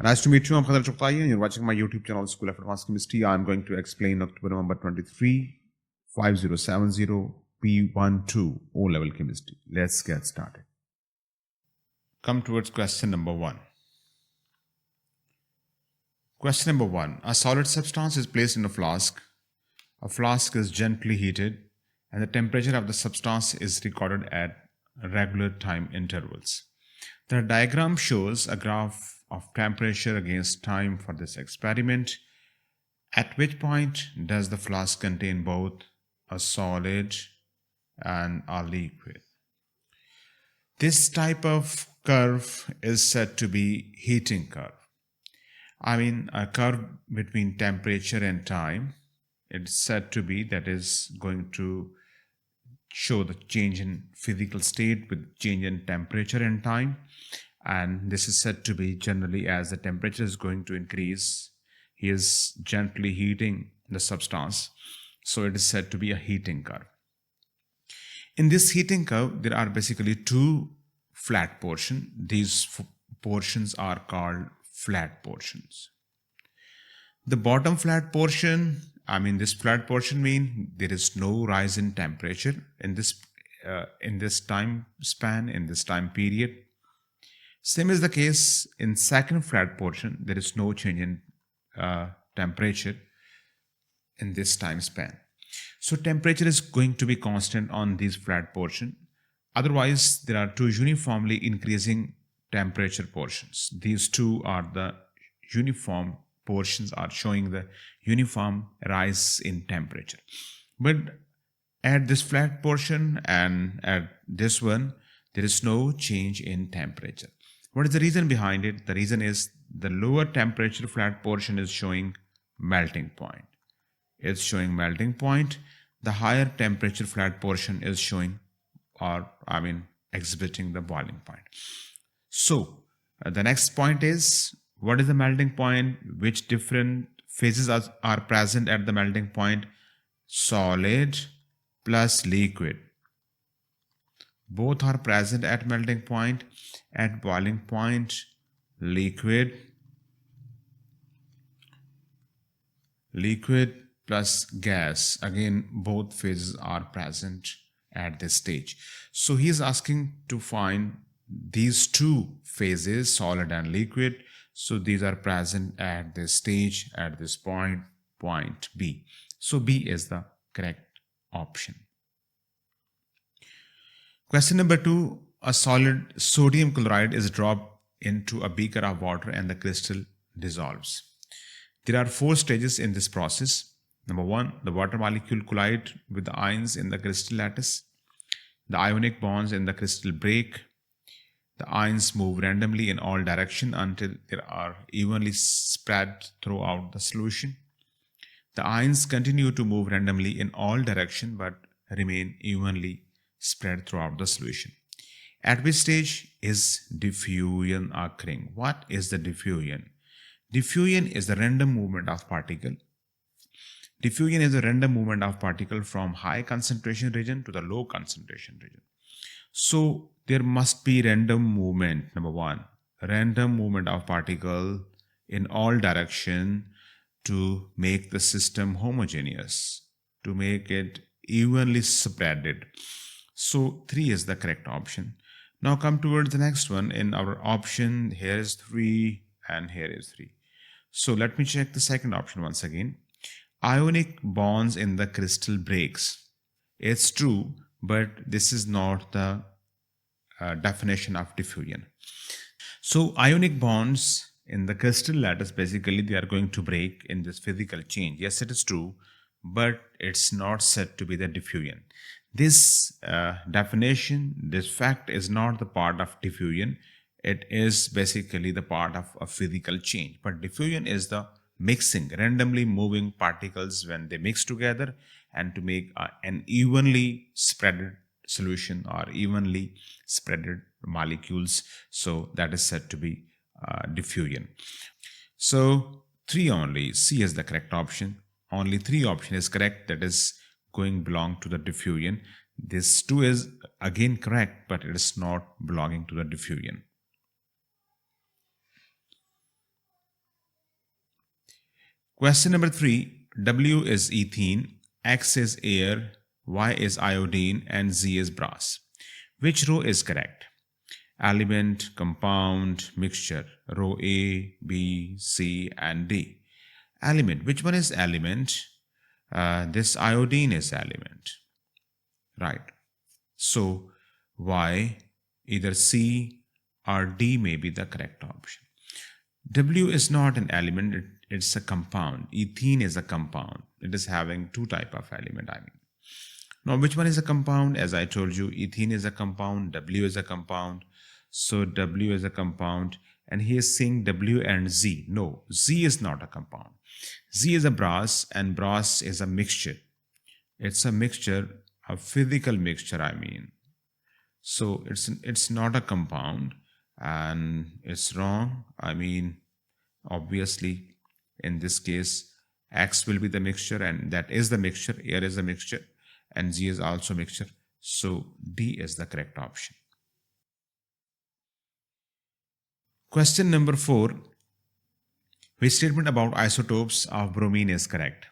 Nice to meet you. I'm Khadir Chuptai and you're watching my YouTube channel School of Advanced Chemistry. I'm going to explain October November 23, 5070 P12 O-level chemistry. Let's get started. Come towards question number 1. Question number 1. A solid substance is placed in a flask. A flask is gently heated and the temperature of the substance is recorded at regular time intervals. The diagram shows a graph of temperature against time for this experiment. At which point does the flask contain both a solid and a liquid? This type of curve is said to be heating curve. A curve between temperature and time. It's said to be that is going to show the change in physical state with change in temperature and time. And this is said to be generally as the temperature is going to increase, he is gently heating the substance. So it is said to be a heating curve. In this heating curve, there are basically two flat portions. These portions are called flat portions. The bottom flat portion, this flat portion means there is no rise in temperature in this time span, in this time period. Same is the case in second flat portion. There is no change in temperature in this time span. So temperature is going to be constant on these flat portion. Otherwise, there are two uniformly increasing temperature portions. These two are the uniform portions are showing the uniform rise in temperature. But at this flat portion and at this one, there is no change in temperature. What is the reason behind it? The reason is the lower temperature flat portion is showing melting point. It's showing melting point. The higher temperature flat portion is showing exhibiting the boiling point. So the next point is, what is the melting point? Which different phases are present at the melting point? Solid plus liquid. Both are present at melting point. At boiling point, liquid plus gas. Again, both phases are present at this stage. So he is asking to find these two phases, solid and liquid. So these are present at this stage, at this point B. So B is the correct option. Question number 2. A solid sodium chloride is dropped into a beaker of water and the crystal dissolves. There are 4 stages in this process. Number 1, the water molecule collide with the ions in the crystal lattice. The ionic bonds in the crystal break. The ions move randomly in all directions until they are evenly spread throughout the solution. The ions continue to move randomly in all directions but remain evenly spread throughout the solution. At which stage is diffusion occurring? What is the diffusion? Diffusion is the random movement of particle. Diffusion is a random movement of particle from high concentration region to the low concentration region. So there must be random movement. Number 1, random movement of particle in all direction to make the system homogeneous, to make it evenly spreaded. So 3 is the correct option. Now come towards the next one. In our option, here is 3 and here is 3. So let me check the second option once again. Ionic bonds in the crystal breaks. It's true, but this is not the definition of diffusion. So ionic bonds in the crystal lattice, basically they are going to break in this physical change. Yes, it is true, but it's not said to be the diffusion. This definition, this fact is not the part of diffusion. It is basically the part of a physical change. But diffusion is the mixing, randomly moving particles when they mix together and to make an evenly spread solution or evenly spread molecules. So that is said to be diffusion. So 3 only, C is the correct option. Only 3 option is correct, that is belong to the diffusion. This 2 is again correct, but it is not belonging to the diffusion. Question number 3. W is ethene, X is air, Y is iodine, and Z is brass. Which row is correct? Element, compound, mixture. Row A, B, C, and D. Element. Which one is element? This iodine is element. Right. So Y, either C or D may be the correct option. W is not an element, it's a compound. Ethene is a compound. It is having two type of element, I mean. Now, which one is a compound? As I told you, ethene is a compound, W is a compound. So W is a compound, and he is saying W and Z. No, Z is not a compound. Z is a brass, and brass is a mixture. It's a mixture, a physical mixture, I mean. So it's not a compound, and it's wrong. I mean, obviously, in this case, X will be the mixture, and that is the mixture. Air is a mixture, and Z is also mixture. So D is the correct option. Question number 4. Which statement about isotopes of bromine is correct?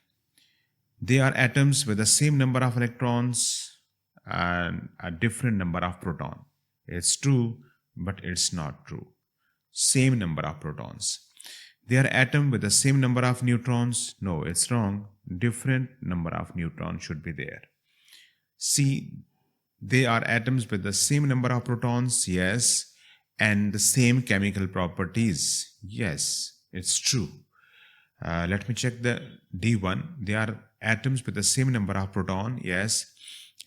They are atoms with the same number of electrons and a different number of protons. It's true, but it's not true. Same number of protons. They are atoms with the same number of neutrons. No, it's wrong. Different number of neutrons should be there. C. They are atoms with the same number of protons. Yes. And the same chemical properties. Yes, it's true. Let me check the D1. They are atoms with the same number of proton. Yes.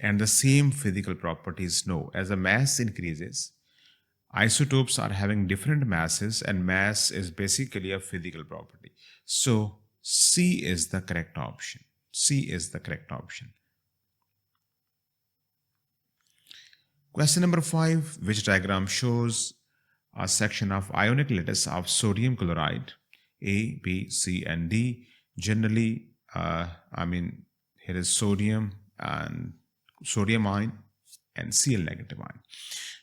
And the same physical properties. No. As the mass increases, isotopes are having different masses, and mass is basically a physical property. So C is the correct option. C is the correct option. Question number 5. Which diagram shows a section of ionic lattice of sodium chloride? A, B, C, and D. Generally, here is sodium and sodium ion and Cl negative ion.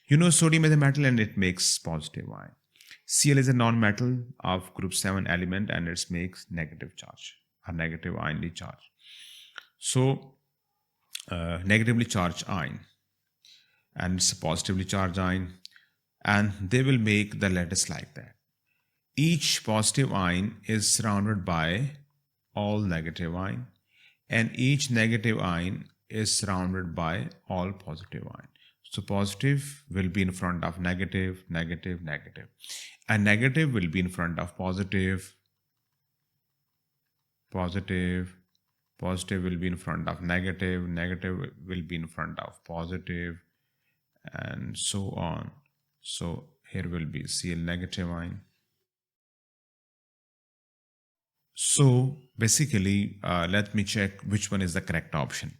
You know, sodium is a metal and it makes positive ion. Cl is a non-metal of group 7 element and it makes negative charge, a negative ionly charge. So, negatively charged ion, and it's a positively charged ion, and they will make the lattice like that. Each positive ion is surrounded by all negative ion, and each negative ion is surrounded by all positive ion. So positive will be in front of negative, negative, negative, and negative will be in front of positive, positive, positive will be in front of negative, negative will be in front of positive, and so on. So here will be Cl negative ion. So basically, let me check which one is the correct option.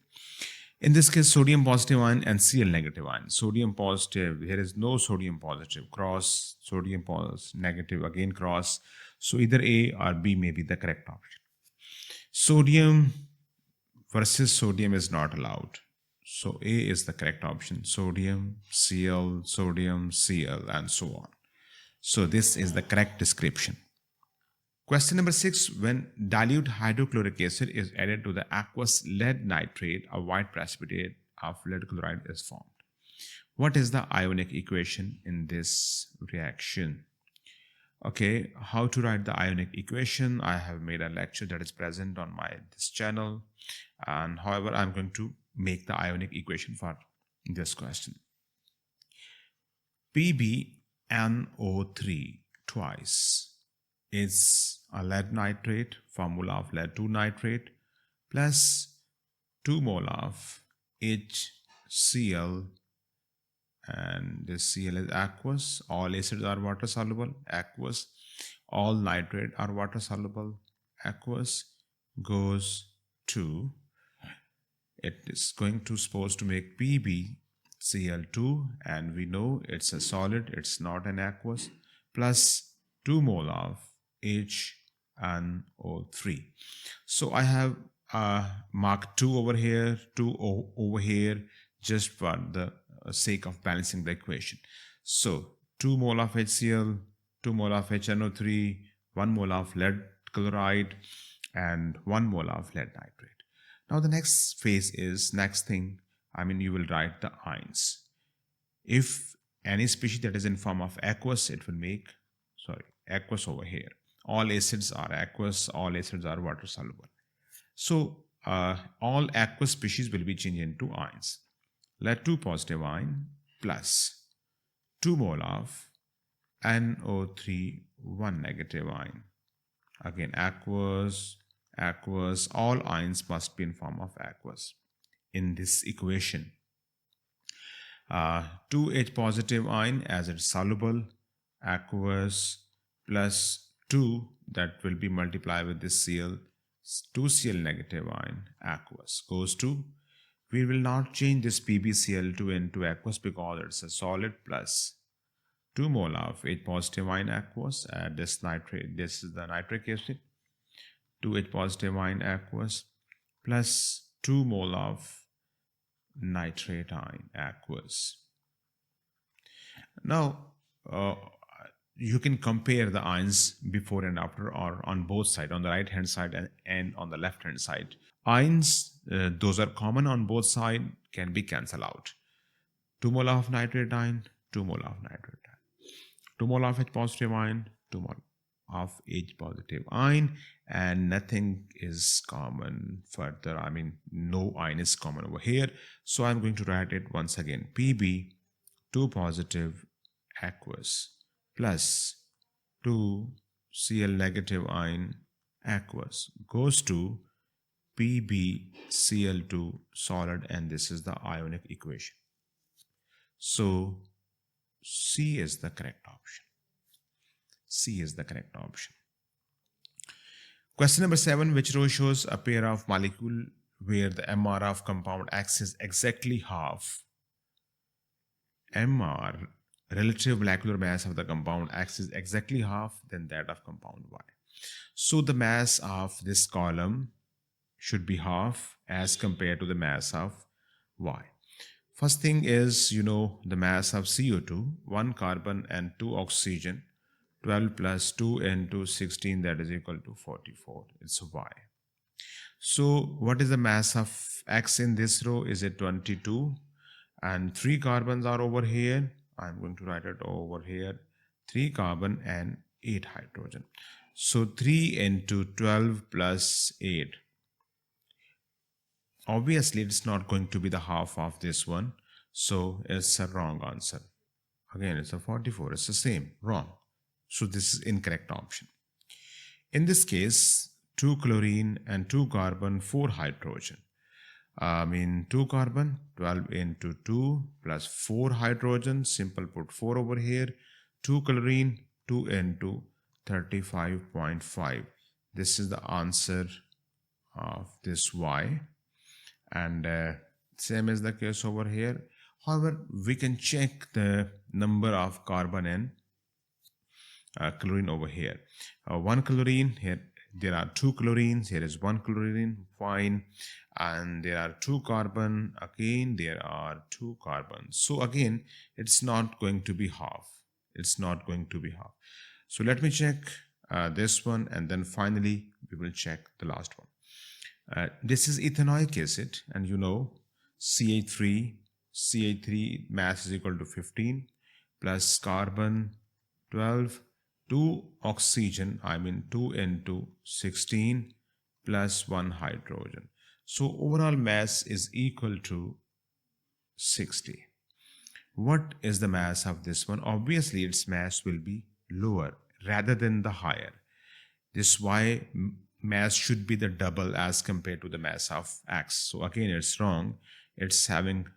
In this case, sodium positive ion and Cl negative ion. Sodium positive, here is no sodium positive, cross, sodium positive, negative, again cross. So either A or B may be the correct option. Sodium versus sodium is not allowed. So A is the correct option. Sodium, Cl, and so on. So this is the correct description. Question number 6. When dilute hydrochloric acid is added to the aqueous lead nitrate, a white precipitate of lead chloride is formed. What is the ionic equation in this reaction? Okay, how to write the ionic equation? I have made a lecture that is present on this channel, and however, I'm going to make the ionic equation for this question. PbNO3 twice is a lead nitrate, formula of lead 2 nitrate, plus 2 mole of HCl, and this Cl is aqueous. All acids are water soluble, aqueous. All nitrate are water soluble, aqueous, goes to, it is going to supposed to make PbCl2, and we know it's a solid, it's not an aqueous, plus 2 mole of HNO3. So I have marked 2 over here, 2 over here, just for the sake of balancing the equation. So 2 mole of HCl, 2 mole of HNO3, 1 mole of lead chloride, and 1 mole of lead nitrate. Now the next phase is, you will write the ions. If any species that is in form of aqueous, it will make, aqueous over here. All acids are aqueous, all acids are water soluble. So all aqueous species will be changed into ions. Let 2 positive ion plus 2 mole of NO3, 1 negative ion. Again, aqueous, all ions must be in form of aqueous in this equation. 2H positive ion, as it's soluble, aqueous, plus 2, that will be multiplied with this Cl, 2Cl negative ion, aqueous, goes to, we will not change this PbCl2 into aqueous because it's a solid, plus 2 mole of H positive ion aqueous, this is the nitric acid, 2H positive ion aqueous, plus 2 mole of nitrate ion aqueous. Now you can compare the ions before and after, or on both sides, on the right hand side and on the left hand side. Ions, those are common on both sides, can be cancelled out. 2 mole of nitrate ion, 2 mole of nitrate ion, 2 mole of H positive ion, 2 mole of H positive ion, and nothing is common further. No ion is common over here. So I'm going to write it once again. Pb 2 positive aqueous plus 2 Cl negative ion aqueous goes to PbCl2 solid, and this is the ionic equation. So C is the correct option. C is the correct option. Question number 7. Which row shows a pair of molecules where the MR of compound X is exactly half MR, relative molecular mass of the compound X, is exactly half than that of compound Y. So the mass of this column should be half as compared to the mass of Y. First thing is, the mass of CO2, 1 carbon and 2 oxygen, 12 plus 2 into 16, that is equal to 44. It's Y. So what is the mass of X in this row? Is it 22? And 3 carbons are over here. I'm going to write it over here. 3 carbon and 8 hydrogen. So 3 into 12 plus 8. Obviously, it's not going to be the half of this one. So it's a wrong answer. Again, it's a 44. It's the same. Wrong. So this is incorrect option. In this case, 2 chlorine and 2 carbon, 4 hydrogen. 2 carbon, 12 into 2 plus 4 hydrogen, simple put 4 over here, 2 chlorine, 2 into 35.5. This is the answer of this Y, and same is the case over here. However, we can check the number of carbon and chlorine over here. 1 chlorine, here there are 2 chlorines, here is 1 chlorine, fine, and there are 2 carbon, again there are 2 carbons. So again, it's not going to be half. It's not going to be half. So let me check this one, and then finally we will check the last one. This is ethanoic acid, and CH3 mass is equal to 15 plus carbon 12, 2 oxygen, 2 into 16 plus 1 hydrogen. So overall mass is equal to 60. What is the mass of this one? Obviously, its mass will be lower rather than the higher. This is why mass should be the double as compared to the mass of X. So again, it's wrong. It's having,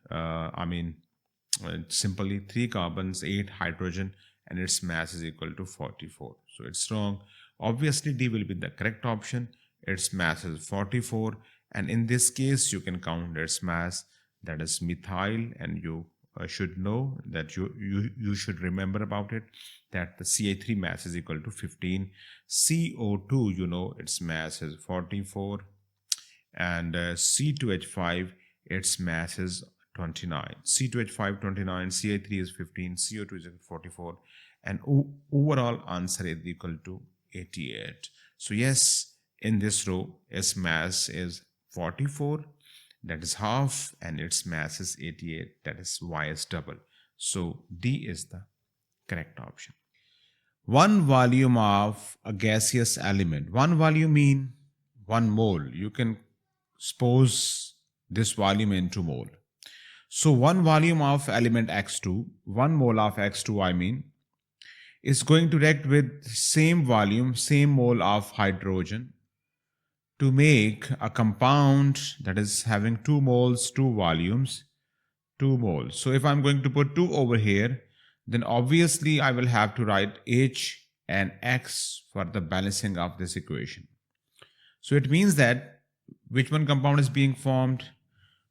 simply 3 carbons, 8 hydrogen, and its mass is equal to 44. So it's wrong. Obviously, D will be the correct option. Its mass is 44. And in this case, you can count its mass, that is methyl, and you should know that you should remember about it, that the Ca3 mass is equal to 15. CO2, its mass is 44, and C2H5, its mass is 29. C2H5 29, Ca3 is 15, CO2 is 44, and overall answer is equal to 88. So yes, in this row, its mass is 44, that is half, and its mass is 88, that is Y is double. So D is the correct option. One volume of a gaseous element. One volume mean 1 mole. You can suppose this volume into mole. So one volume of element X2, 1 mole of X2 I mean, is going to react with same volume, same mole of hydrogen to make a compound that is having 2 moles, 2 volumes, 2 moles. So if I'm going to put 2 over here, then obviously I will have to write H and X for the balancing of this equation. So it means that which one compound is being formed?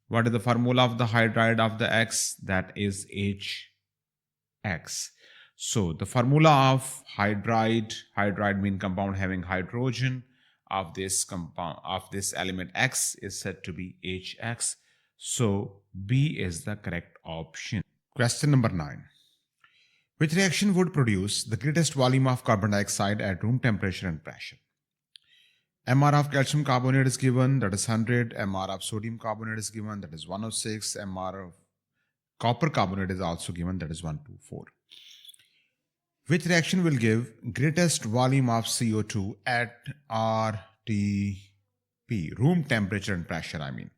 What is the formula of the hydride of the X? That is HX. So the formula of hydride mean compound having hydrogen of this compound of this element X is said to be HX. So B is the correct option. Question number 9. Which reaction would produce the greatest volume of carbon dioxide at room temperature and pressure? MR of calcium carbonate is given, that is 100. MR of sodium carbonate is given, that is 106. MR of copper carbonate is also given, that is 124. Which reaction will give greatest volume of CO2 at RTP, room temperature and pressure I mean?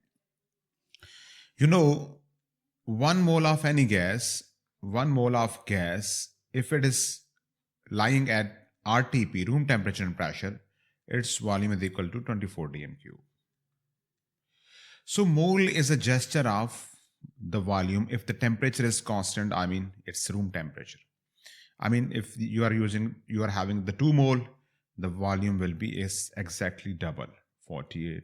You know, 1 mole of any gas, 1 mole of gas, if it is lying at RTP, room temperature and pressure, its volume is equal to 24 dm cube. So mole is a gesture of the volume if the temperature is constant, I mean it's room temperature. I mean if you are having the 2 mole, the volume will be is exactly double, 48.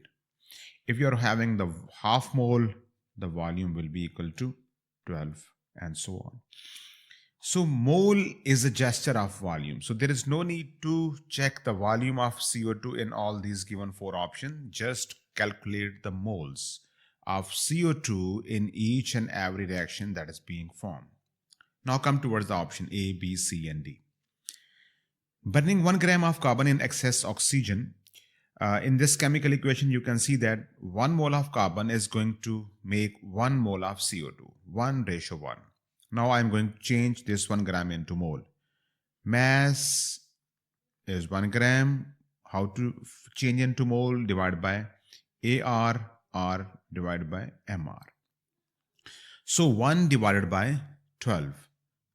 If you are having the half mole, the volume will be equal to 12 and so on. So mole is a gesture of volume. So there is no need to check the volume of CO2 in all these given 4 options. Just calculate the moles of CO2 in each and every reaction that is being formed. Now come towards the option A, B, C and D. Burning 1 gram of carbon in excess oxygen. In this chemical equation, you can see that 1 mole of carbon is going to make 1 mole of CO2, 1:1. Now I am going to change this 1 gram into mole. Mass is 1 gram. How to change into mole? Divided by AR, R divided by MR. So 1 divided by 12.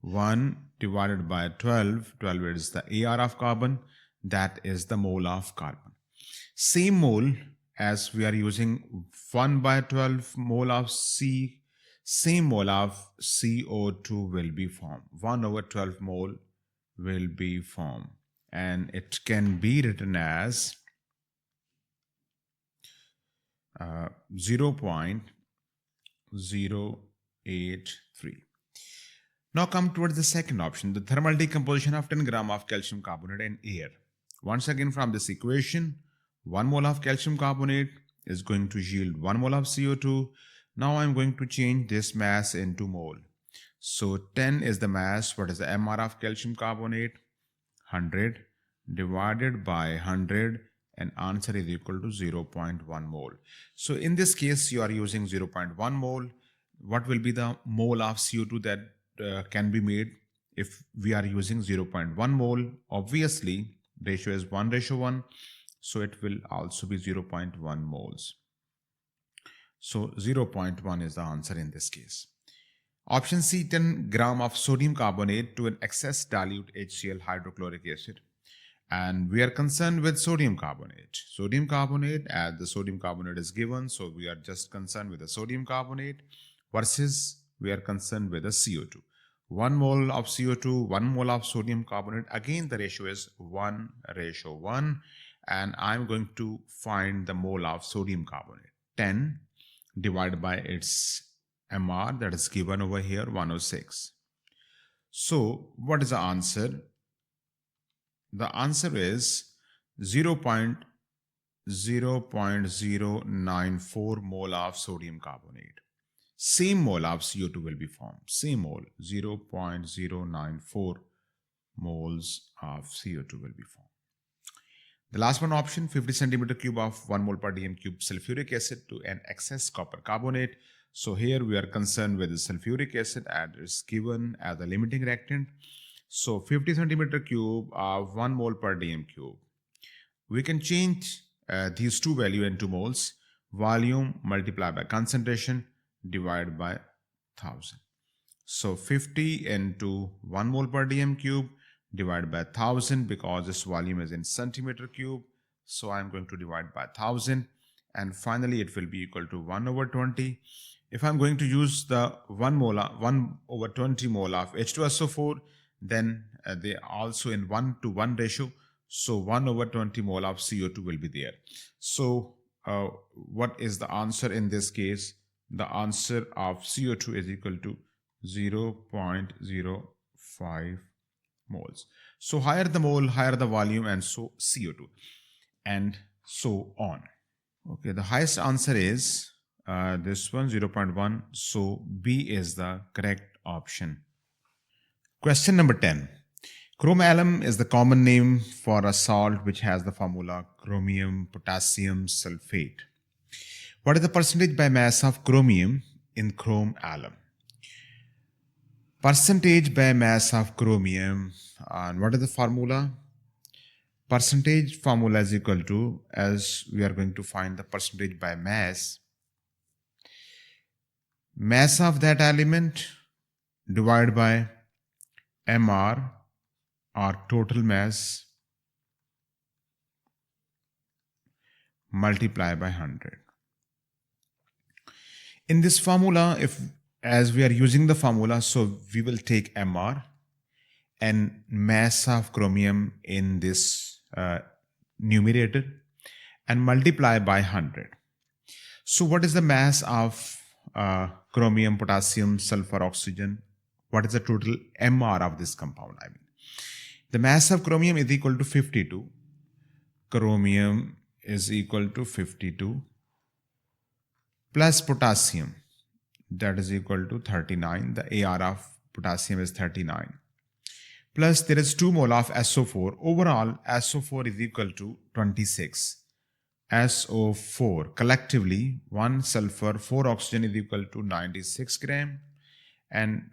1 divided by 12. 12 is the AR of carbon. That is the mole of carbon. Same mole as we are using 1 by 12 mole of C. Same mole of CO2 will be formed. 1 over 12 mole will be formed. And it can be written as 0.083. Now come towards the second option, the thermal decomposition of 10 gram of calcium carbonate in air. Once again from this equation, 1 mole of calcium carbonate is going to yield 1 mole of CO2. Now I'm going to change this mass into mole. So 10 is the mass. What is the MR of calcium carbonate? 100 divided by 100 and answer is equal to 0.1 mole. So in this case, you are using 0.1 mole. What will be the mole of CO2 that can be made if we are using 0.1 mole? Obviously, ratio is 1:1. So it will also be 0.1 moles. So 0.1 is the answer in this case. Option C, 10 gram of sodium carbonate to an excess dilute HCl hydrochloric acid. And we are concerned with sodium carbonate. Sodium carbonate, as the sodium carbonate is given, so we are just concerned with the sodium carbonate versus we are concerned with the CO2. 1 mole of CO2, 1 mole of sodium carbonate. Again, the ratio is 1:1. And I'm going to find the mole of sodium carbonate. 10 divided by its MR, that is given over here, 106. So what is the answer? The answer is 0.094 mole of sodium carbonate. Same mole of CO2 will be formed. Same mole, 0.094 moles of CO2 will be formed. The last one option, 50 centimeter cube of 1 mole per dm cube sulfuric acid to an excess copper carbonate. So here we are concerned with the sulfuric acid and it's given as a limiting reactant. So 50 centimeter cube of 1 mole per dm cube. We can change these two values into moles. Volume multiplied by concentration divided by 1000. So 50 into 1 mole per dm cube divided by 1000, because this volume is in centimeter cube. So I'm going to divide by 1000 and finally it will be equal to 1 over 20. If I'm going to use the 1 over 20 mole of H2SO4, then they are also in 1 to 1 ratio. So 1 over 20 mole of CO2 will be there. So what is the answer in this case? The answer of CO2 is equal to 0.05 moles. So higher the mole, higher the volume, and so CO2, and so on. Okay, the highest answer is this one, 0.1. So B is the correct option. Question number 10. Chrome alum is the common name for a salt which has the formula chromium potassium sulfate. What is the percentage by mass of chromium in chrome alum? Percentage by mass of chromium, and what is the formula? Percentage formula is equal to, as we are going to find the percentage by mass of that element divided by MR, or total mass, multiply by 100. In this formula, as we are using the formula, so we will take MR and mass of chromium in this numerator and multiply by 100. So what is the mass of chromium, potassium, sulfur, oxygen? What is the total MR of this compound? I mean, the mass of chromium is equal to 52. Chromium is equal to 52 plus potassium, that is equal to 39. The AR of potassium is 39. Plus there is 2 mole of SO4. Overall, SO4 is equal to 26. SO4 collectively, 1 sulfur, 4 oxygen is equal to 96 gram. And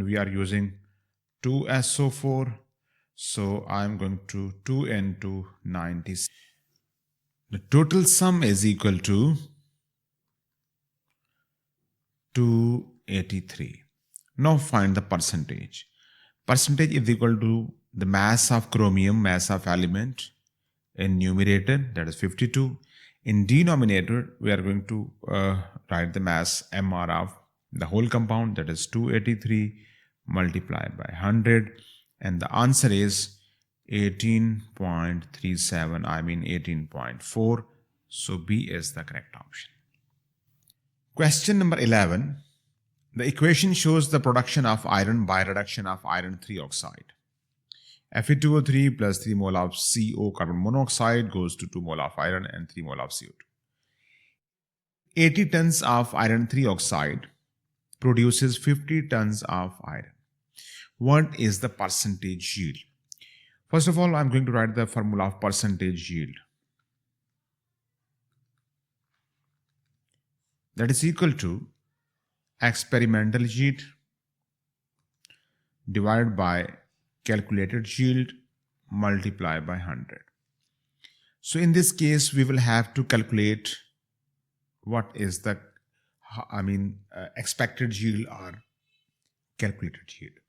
we are using 2 SO4. So I'm going to 2 into 96. The total sum is equal to 283. Now find the percentage. Percentage is equal to the mass of chromium, mass of element in numerator, that is 52. In denominator, we are going to write the mass MR of the whole compound, that is 283 multiplied by 100. And the answer is 18.37, 18.4. So B is the correct option. Question number 11. The equation shows the production of iron by reduction of iron 3 oxide. Fe2O3 plus 3 mole of CO carbon monoxide goes to 2 mole of iron and 3 mole of CO2. 80 tons of iron 3 oxide produces 50 tons of iron. What is the percentage yield? First of all, I'm going to write the formula of percentage yield. That is equal to experimental yield divided by calculated yield multiplied by 100. So in this case, we will have to calculate what is the expected yield or calculated yield.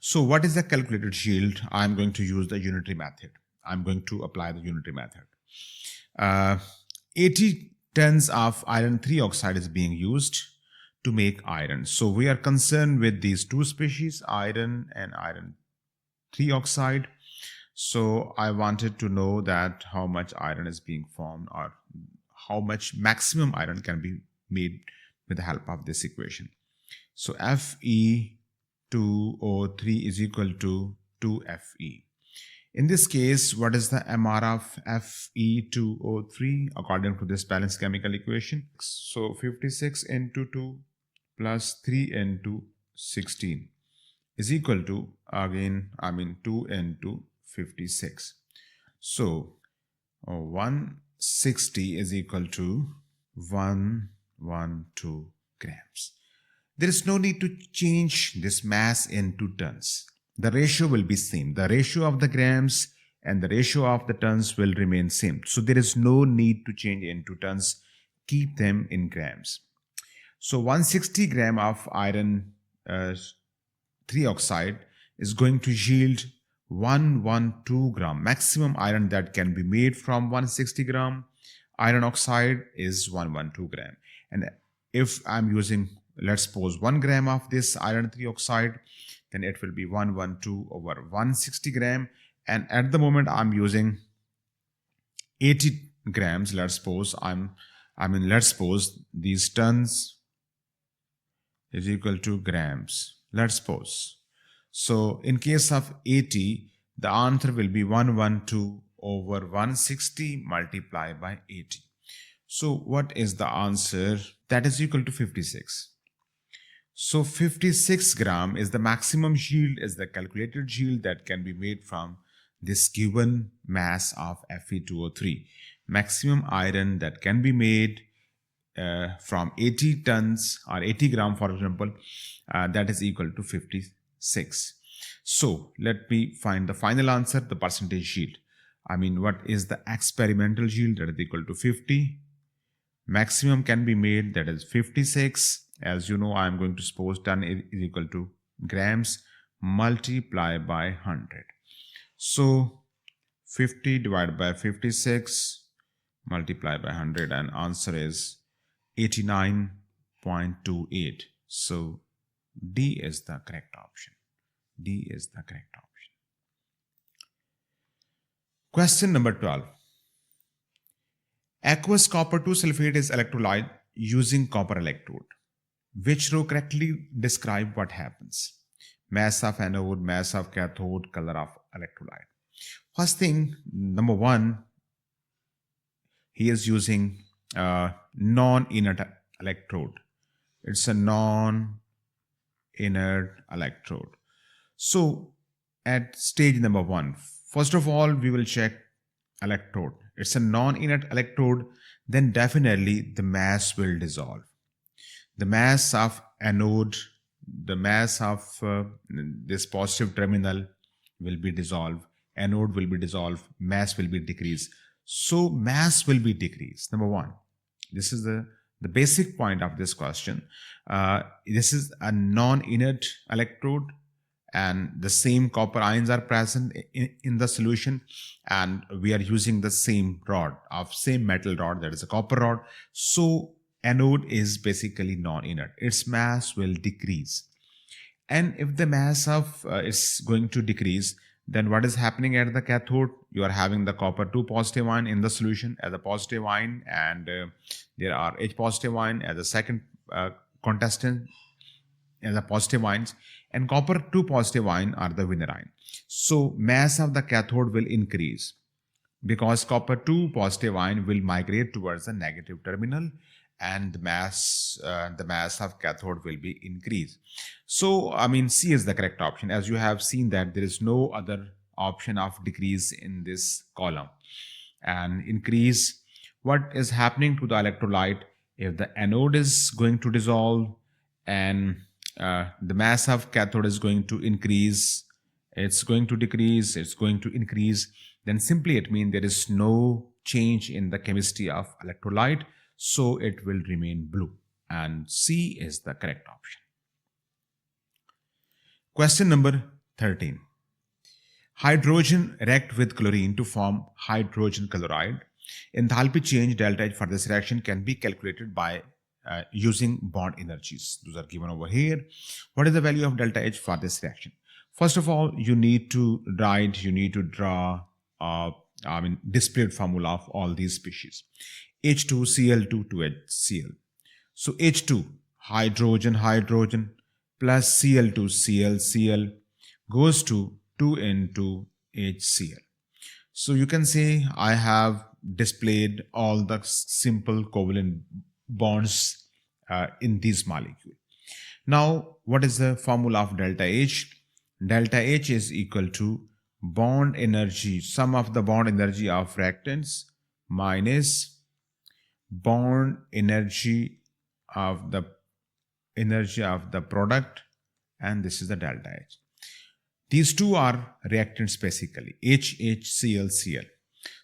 So what is the calculated yield? I'm going to use the unitary method. I'm going to apply the unitary method. 80 tons of iron 3 oxide is being used to make iron. So we are concerned with these two species, iron and iron 3 oxide. So I wanted to know that how much iron is being formed, or how much maximum iron can be made with the help of this equation. So Fe2O3 is equal to 2Fe. In this case, what is the MR of Fe2O3 according to this balanced chemical equation? So 56 into 2 plus 3 into 16 is equal to, again, 2 into 56. So 160 is equal to 112 grams. There is no need to change this mass into tons. The ratio will be same. The ratio of the grams and the ratio of the tons will remain same. So there is no need to change into tons. Keep them in grams. So 160 gram of iron 3 oxide is going to yield 112 gram. Maximum iron that can be made from 160 gram iron oxide is 112 gram. And if I'm using, let's suppose, 1 gram of this iron 3 oxide, then it will be 112 over 160 gram. And at the moment I'm using 80 grams. Let's suppose let's suppose these tons is equal to grams. Let's suppose. So in case of 80, the answer will be 112 over 160 multiplied by 80. So what is the answer? That is equal to 56. So 56 gram is the maximum yield, is the calculated yield that can be made from this given mass of Fe2O3. Maximum iron that can be made from 80 tons or 80 gram, for example, that is equal to 56. So let me find the final answer, the percentage yield. What is the experimental yield? That is equal to 50. Maximum can be made, that is 56. As you know, I am going to suppose ton is equal to grams multiplied by 100. So 50 divided by 56 multiplied by 100, and answer is 89.28. So D is the correct option. D is the correct option. Question number 12. Aqueous copper 2 sulfate is electrolyte using copper electrode. Which row correctly describe what happens? Mass of anode, mass of cathode, color of electrolyte. First thing, number one, he is using non-inert electrode. It's a non-inert electrode. So at stage number one, first of all, we will check electrode. It's a non-inert electrode, then definitely the mass will dissolve. The mass of anode, the mass of this positive terminal will be dissolved. Anode will be dissolved. Mass will be decreased. So mass will be decreased. Number one, this is the basic point of this question. This is a non-inert electrode, and the same copper ions are present in the solution, and we are using the same rod of same metal rod, that is a copper rod. So anode is basically non-inert. Its mass will decrease. And if the mass of is going to decrease, then what is happening at the cathode? You are having the copper 2 positive ion in the solution as a positive ion, and there are H positive ion as a second contestant as a positive ions, and copper 2 positive ion are the winner ion. So mass of the cathode will increase because copper 2 positive ion will migrate towards the negative terminal, and the mass of cathode will be increased. So C is the correct option. As you have seen that there is no other option of decrease in this column. And increase, what is happening to the electrolyte? If the anode is going to dissolve and the mass of cathode is going to increase, it's going to decrease, it's going to increase, then simply it means there is no change in the chemistry of electrolyte, so it will remain blue, and C is the correct option. Question number 13. Hydrogen react with chlorine to form hydrogen chloride. Enthalpy change delta H for this reaction can be calculated by using bond energies. Those are given over here. What is the value of delta H for this reaction? First of all, you need to draw displayed formula of all these species. H2Cl2 to HCl. So H2, hydrogen plus Cl2Cl goes to 2 into HCl. So you can say I have displayed all the simple covalent bonds in this molecule. Now, what is the formula of delta H? Delta H is equal to bond energy, sum of the bond energy of reactants minus bond energy of the product, and this is the delta H. These two are reactants basically, HHCl.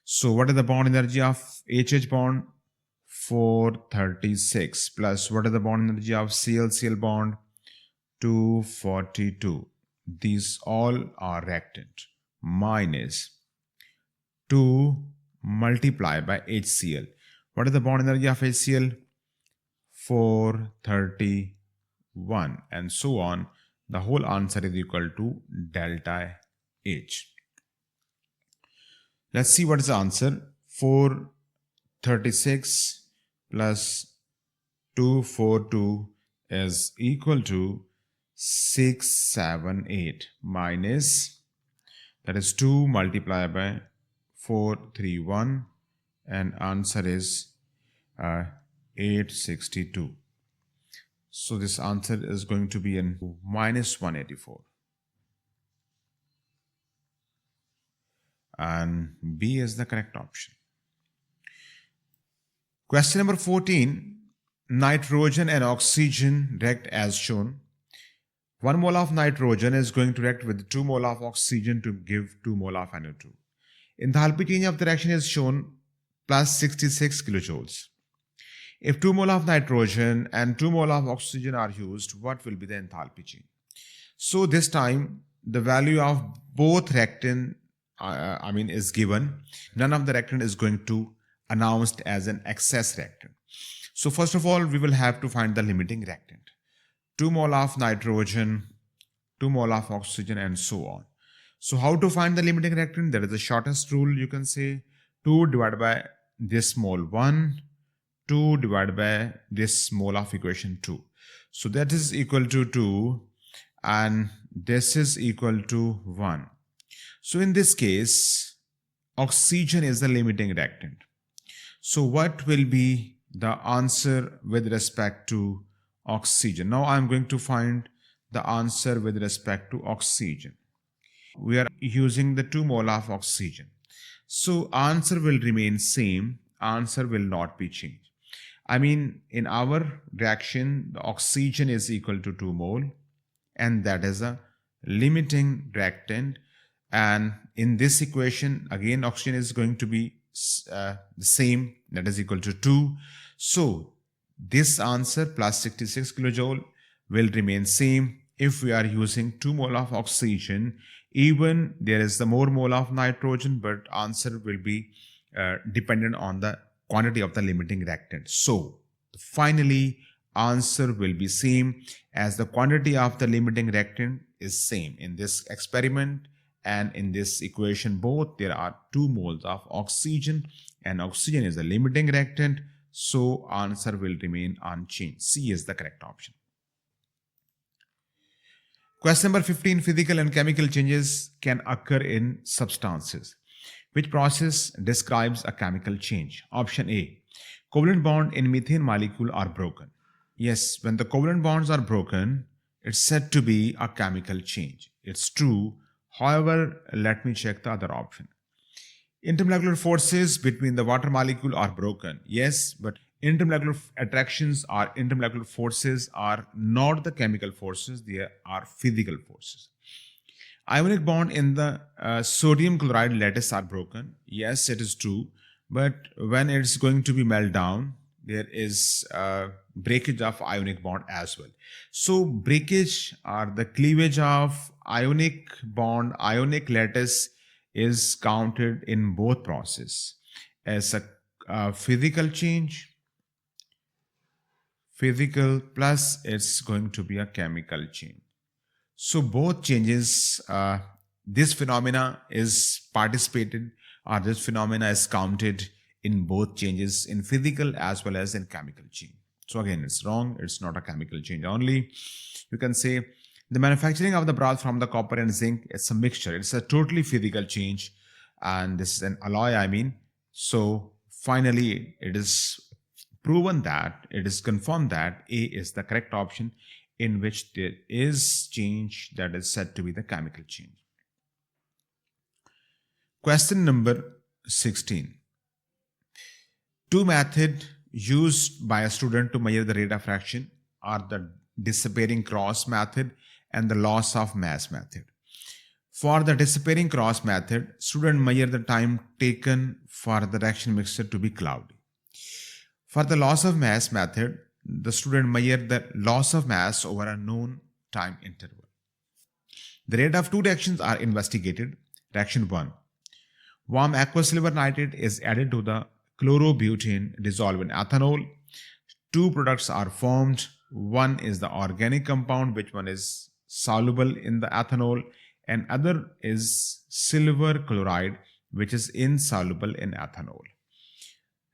So what is the bond energy of HH bond? 436 plus what is the bond energy of Cl bond? 242. These all are reactant minus 2 multiplied by HCl. What is the bond energy of HCl? 431 and so on. The whole answer is equal to delta H. Let's see what is the answer. 436 plus 242 is equal to 678 minus, that is 2 multiplied by 431, and answer is 862. So this answer is going to be in minus 184. And B is the correct option. Question number 14. Nitrogen and oxygen react as shown. 1 mole of nitrogen is going to react with 2 mole of oxygen to give 2 mole of NO2. Enthalpy change of the reaction is shown plus 66 kilojoules. If 2 mole of nitrogen and 2 mole of oxygen are used, what will be the enthalpy change? So this time the value of both reactant is given. None of the reactant is going to announced as an excess reactant. So first of all, we will have to find the limiting reactant. 2 mole of nitrogen, 2 mole of oxygen, and so on. So how to find the limiting reactant? There is the shortest rule, you can say 2 divided by this mole 1, 2 divided by this mole of equation 2. So that is equal to 2 and this is equal to 1. So in this case, oxygen is the limiting reactant. So what will be the answer with respect to oxygen? Now I am going to find the answer with respect to oxygen. We are using the 2 mole of oxygen. So answer will remain same. Answer will not be changed. In our reaction, the oxygen is equal to 2 mole and that is a limiting reactant. And in this equation, again, oxygen is going to be the same, that is equal to 2. So this answer plus 66 kilojoule will remain same if we are using 2 mole of oxygen. Even there is the more mole of nitrogen, but answer will be dependent on the quantity of the limiting reactant. So finally answer will be same as the quantity of the limiting reactant is same in this experiment. And in this equation, both there are 2 moles of oxygen and oxygen is the limiting reactant. So answer will remain unchanged. C is the correct option. Question number 15. Physical and chemical changes can occur in substances. Which process describes a chemical change? Option A. Covalent bond in methane molecule are broken. Yes, when the covalent bonds are broken, it's said to be a chemical change. It's true. However, let me check the other option. Intermolecular forces between the water molecule are broken. Yes, but intermolecular attractions or intermolecular forces are not the chemical forces, they are physical forces. Ionic bond in the sodium chloride lattice are broken. Yes, it is true. But when it's going to be melted down, there is breakage of ionic bond as well. So breakage or the cleavage of ionic bond, ionic lattice is counted in both process as a physical change, physical plus it's going to be a chemical change. So both changes, this phenomena is participated or this phenomena is counted in both changes in physical as well as in chemical change. So again, it's wrong. It's not a chemical change only. You can say the manufacturing of the brass from the copper and zinc, it's a mixture. It's a totally physical change. And this is an alloy, So finally, it is proven that, it is confirmed that A is the correct option in which there is change that is said to be the chemical change. Question number 16. Two methods used by a student to measure the rate of reaction are the disappearing cross method and the loss of mass method. For the disappearing cross method, student measure the time taken for the reaction mixture to be cloudy. For the loss of mass method, the student measure the loss of mass over a known time interval. The rate of two reactions are investigated. Reaction 1. Warm aqueous silver nitrate is added to the chlorobutane dissolved in ethanol. Two products are formed. One is the organic compound, which one is soluble in the ethanol, and other is silver chloride, which is insoluble in ethanol.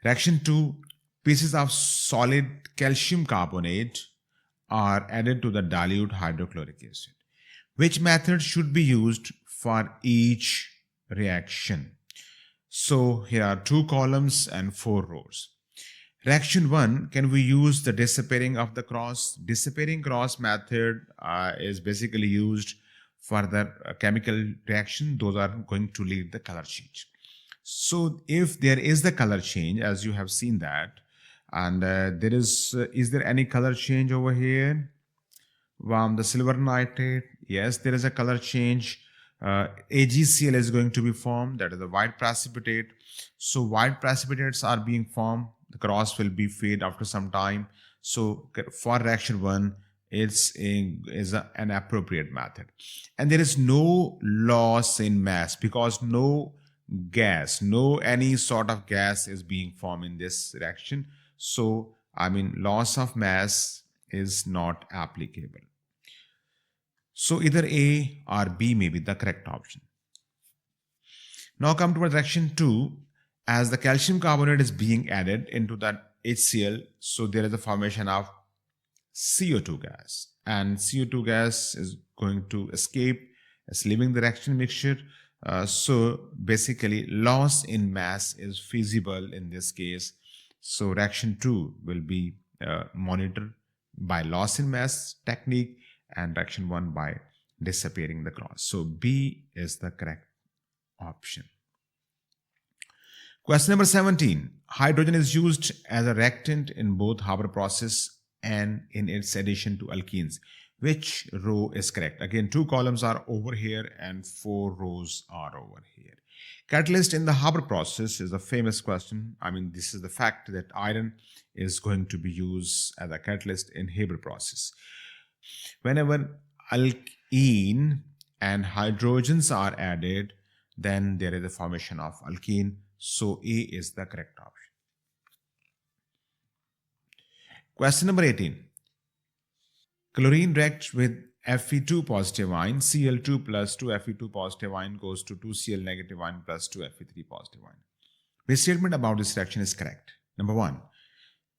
Reaction 2. Pieces of solid calcium carbonate are added to the dilute hydrochloric acid. Which method should be used for each reaction? So here are 2 columns and 4 rows. Reaction 1, can we use the disappearing of the cross? Disappearing cross method is basically used for the chemical reaction. Those are going to lead the color change. So if there is the color change, as you have seen that, and there is there any color change over here? The silver nitrate, yes, there is a color change. AgCl is going to be formed, that is the white precipitate. So white precipitates are being formed. The cross will be fade after some time. So for reaction 1, it's an appropriate method. And there is no loss in mass because no any sort of gas is being formed in this reaction. So, loss of mass is not applicable. So, either A or B may be the correct option. Now, come to reaction 2. As the calcium carbonate is being added into that HCl, so there is a formation of CO2 gas. And CO2 gas is going to escape, it's leaving the reaction mixture. So, basically, loss in mass is feasible in this case. So reaction 2 will be monitored by loss in mass technique and reaction 1 by disappearing the cross. So B is the correct option. Question number 17. Hydrogen is used as a reactant in both Haber process and in its addition to alkenes. Which row is correct? Again, 2 columns are over here and 4 rows are over here. Catalyst in the Haber process is a famous question. This is the fact that iron is going to be used as a catalyst in Haber process. Whenever alkene and hydrogens are added, then there is a formation of alkene. So A is the correct option. Question number 18. Chlorine reacts with Fe2 positive ion, Cl2 plus 2 Fe2 positive ion goes to 2Cl negative ion plus 2 Fe3 positive ion. Which statement about this reaction is correct? Number 1.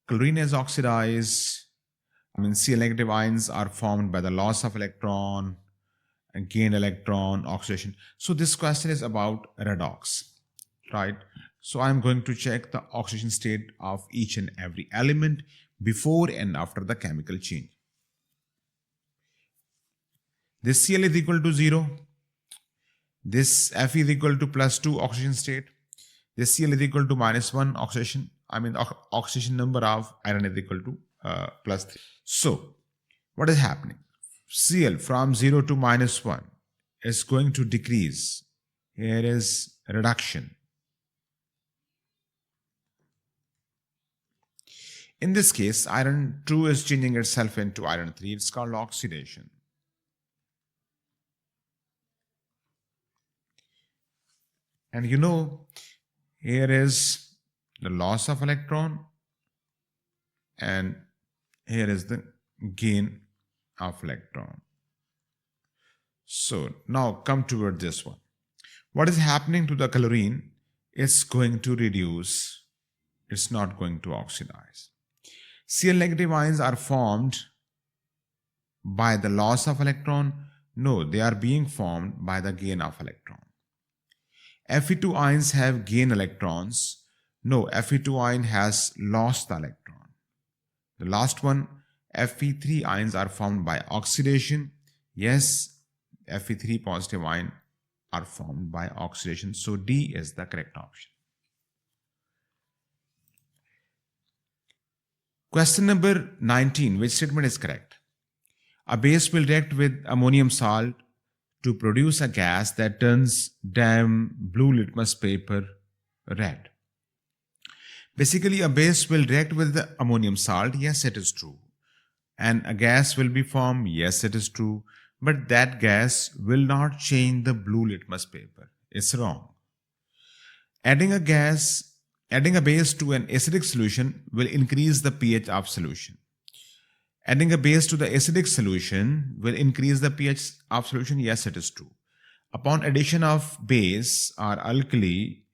Chlorine is oxidized. Cl negative ions are formed by the loss of electron, and gain electron, oxidation. So this question is about redox, right? So I'm going to check the oxidation state of each and every element before and after the chemical change. This Cl is equal to 0. This Fe is equal to plus 2 oxidation state. This Cl is equal to minus 1 oxidation. Oxidation number of iron is equal to plus 3. So, what is happening? Cl from 0 to minus 1 is going to decrease. Here is reduction. In this case, iron 2 is changing itself into iron 3. It's called oxidation. And here is the loss of electron and here is the gain of electron. So now come toward this one. What is happening to the chlorine? It's going to reduce. It's not going to oxidize. Cl negative ions are formed by the loss of electron. No, they are being formed by the gain of electron. Fe2 ions have gained electrons. No, Fe2 ion has lost the electron. The last one, Fe3 ions are formed by oxidation. Yes, Fe3 positive ion are formed by oxidation. So D is the correct option. Question number 19. Which statement is correct? A base will react with ammonium salt to produce a gas that turns damn blue litmus paper red. Basically, a base will react with the ammonium salt. Yes, it is true. And a gas will be formed. Yes, it is true. But that gas will not change the blue litmus paper. It's wrong. Adding a base to an acidic solution will increase the pH of solution. Adding a base to the acidic solution will increase the pH of solution. Yes, it is true. Upon addition of base or alkali,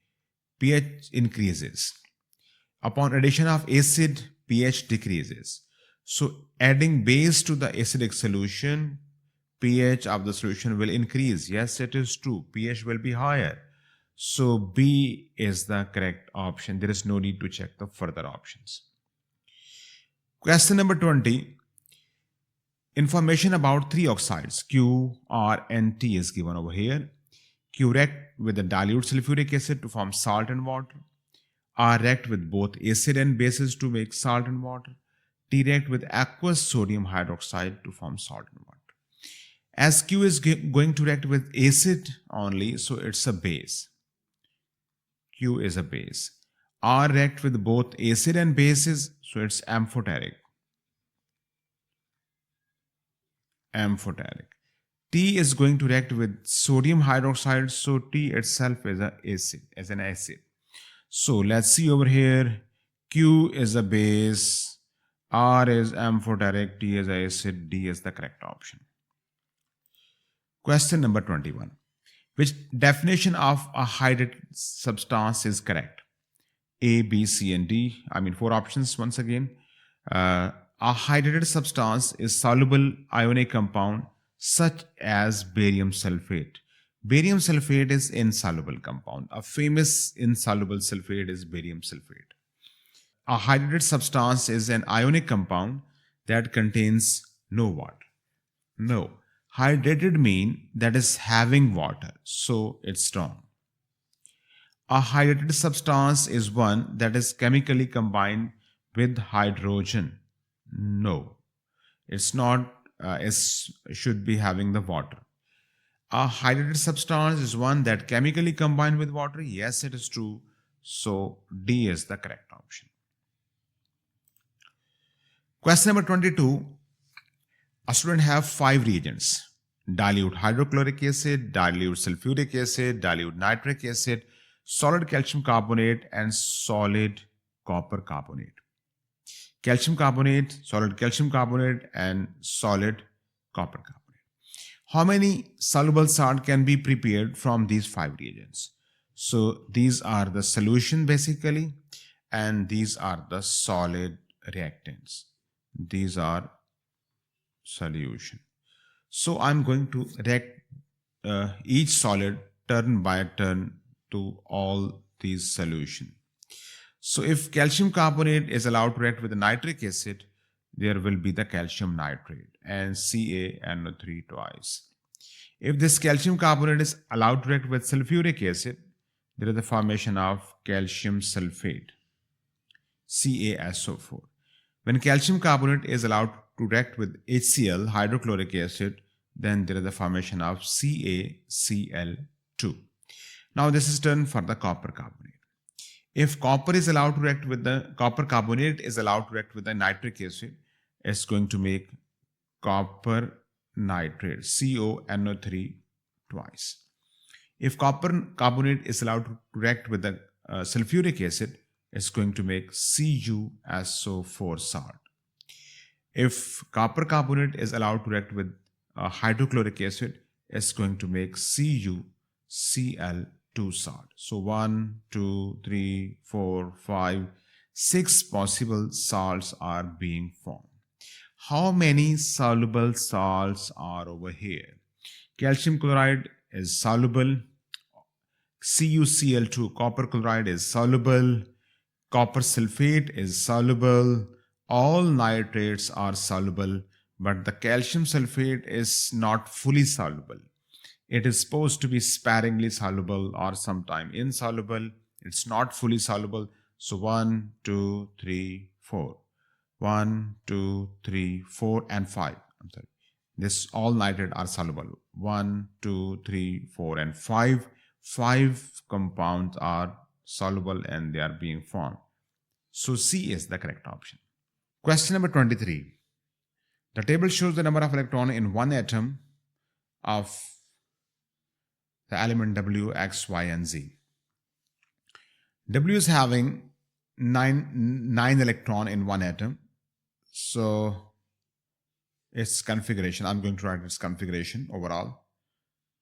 pH increases. Upon addition of acid, pH decreases. So adding base to the acidic solution, pH of the solution will increase. Yes, it is true. pH will be higher. So B is the correct option. There is no need to check the further options. Question number 20. Information about three oxides Q, R, and T is given over here. Q react with the dilute sulfuric acid to form salt and water. R react with both acid and bases to make salt and water. T react with aqueous sodium hydroxide to form salt and water. As Q is going to react with acid only, so it's a base. Q is a base. R react with both acid and bases, so it's amphoteric. T is going to react with sodium hydroxide, so T itself is an acid. So let's see over here. Q is a base, R is amphoteric, T is acid, D is the correct option. Question number 21. Which definition of a hydrated substance is correct? A, B, C, and D. I mean, four options once again. A hydrated substance is soluble ionic compound such as barium sulfate. Barium sulfate is insoluble compound. A famous insoluble sulfate is barium sulfate. A hydrated substance is an ionic compound that contains no water. No. Hydrated mean that is having water, so it's wrong. A hydrated substance is one that is chemically combined with hydrogen. No, it's not. It should be having the water. A hydrated substance is one that chemically combined with water. Yes, it is true. So D is the correct option. Question number 22. A student have 5 reagents: dilute hydrochloric acid, dilute sulfuric acid, dilute nitric acid, solid calcium carbonate, and solid copper carbonate. Calcium carbonate, solid calcium carbonate, and solid copper carbonate. How many soluble salt can be prepared from these 5 reagents? So these are the solution basically, and these are the solid reactants. These are solution. So I'm going to react each solid turn by turn to all these solution. So if calcium carbonate is allowed to react with the nitric acid, there will be the calcium nitrate and CaNO3 twice. If this calcium carbonate is allowed to react with sulfuric acid, there is the formation of calcium sulfate, CaSO4. When calcium carbonate is allowed to react with HCl, hydrochloric acid, then there is the formation of CaCl2. Now this is done for the copper carbonate. If copper is allowed to react with the copper carbonate is allowed to react with the nitric acid, it's going to make copper nitrate, CONO3 twice. If copper carbonate is allowed to react with the sulfuric acid, it's going to make CuSO4 salt. If copper carbonate is allowed to react with hydrochloric acid, it's going to make CuCl2 salt. So 1, 2, 3, 4, 5, 6 possible salts are being formed. How many soluble salts are over here? Calcium chloride is soluble. CuCl2, copper chloride, is soluble. Copper sulfate is soluble. All nitrates are soluble, but the calcium sulfate is not fully soluble. It is supposed to be sparingly soluble or sometime insoluble. It's not fully soluble. So 1, 2, 3, 4. 1, 2, 3, 4, and 5. I'm sorry. This all nitrate are soluble. 1, 2, 3, 4, and 5. 5 compounds are soluble and they are being formed. So C is the correct option. Question number 23. The table shows the number of electrons in one atom of the element W, X, Y, and Z. W is having 9 electron in one atom. So its configuration, I'm going to write its configuration overall,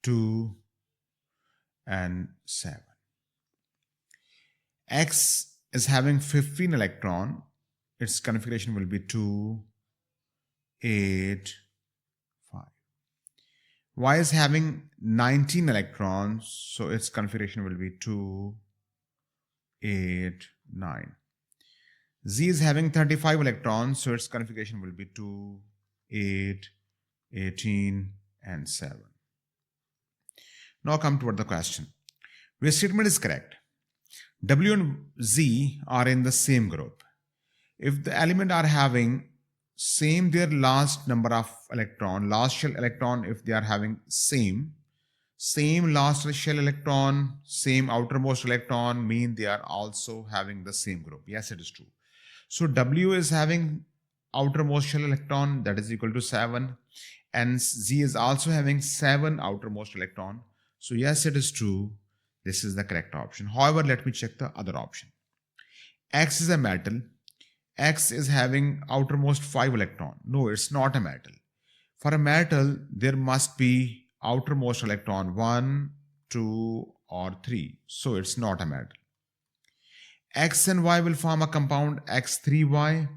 2 and 7. X is having 15 electron. Its configuration will be 2, 8, 5. Y is having 19 electrons, so its configuration will be 2, 8, 9. Z is having 35 electrons, so its configuration will be 2, 8, 18, and 7. Now come toward the question. Which statement is correct? W and Z are in the same group. If the element are having same their last number of electron, last shell electron, if they are having same last shell electron, same outermost electron, mean they are also having the same group. Yes, it is true. So W is having outermost shell electron, that is equal to 7, and Z is also having 7 outermost electron. So yes, it is true. This is the correct option. However, let me check the other option. X is a metal. X is having outermost 5 electron. No, it's not a metal. For a metal, there must be outermost electron 1, 2, or 3. So it's not a metal. X and Y will form a compound X3Y.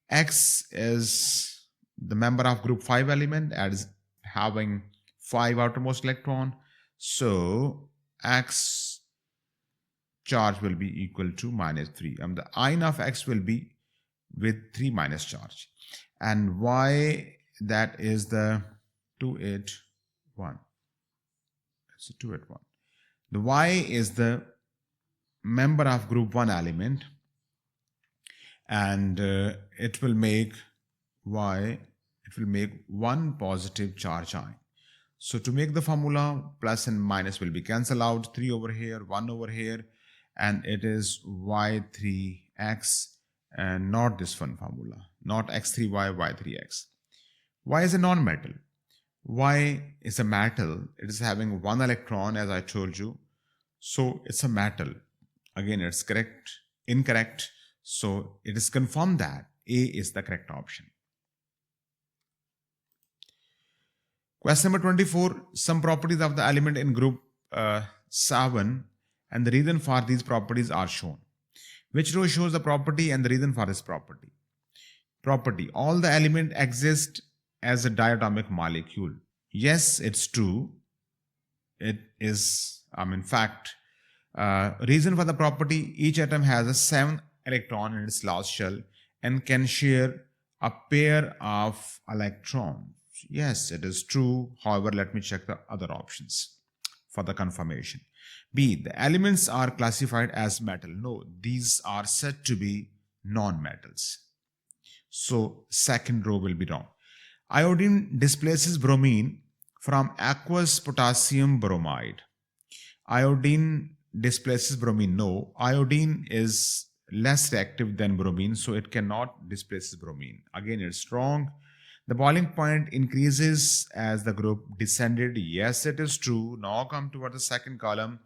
X is the member of group 5 element as having 5 outermost electron. So X charge will be equal to -3. The ion of X will be with 3 minus charge. And Y, that is the 281. It's a 281. The Y is the member of group 1 element, and it will make one positive charge ion. So to make the formula, plus and minus will be cancelled out. 3 over here, 1 over here, and it is Y3X, and not this one formula, not X3Y, Y3X. Y is a non-metal. Y is a metal. It is having 1 electron, as I told you. So it's a metal. Again, it's incorrect. So it is confirmed that A is the correct option. Question number 24. Some properties of the element in group 7 and the reason for these properties are shown. Which row shows the property and the reason for this property? Property. All the elements exist as a diatomic molecule. Yes, it's true. It is, in fact, reason for the property, each atom has a 7 electron in its last shell and can share a pair of electrons. Yes, it is true. However, let me check the other options for the confirmation. B, the elements are classified as metal. No, these are said to be non-metals. So second row will be wrong. Iodine displaces bromine from aqueous potassium bromide. Iodine displaces bromine. No, iodine is less reactive than bromine, so it cannot displace bromine. Again, it's wrong. The boiling point increases as the group descended. Yes, it is true. Now come toward the second column.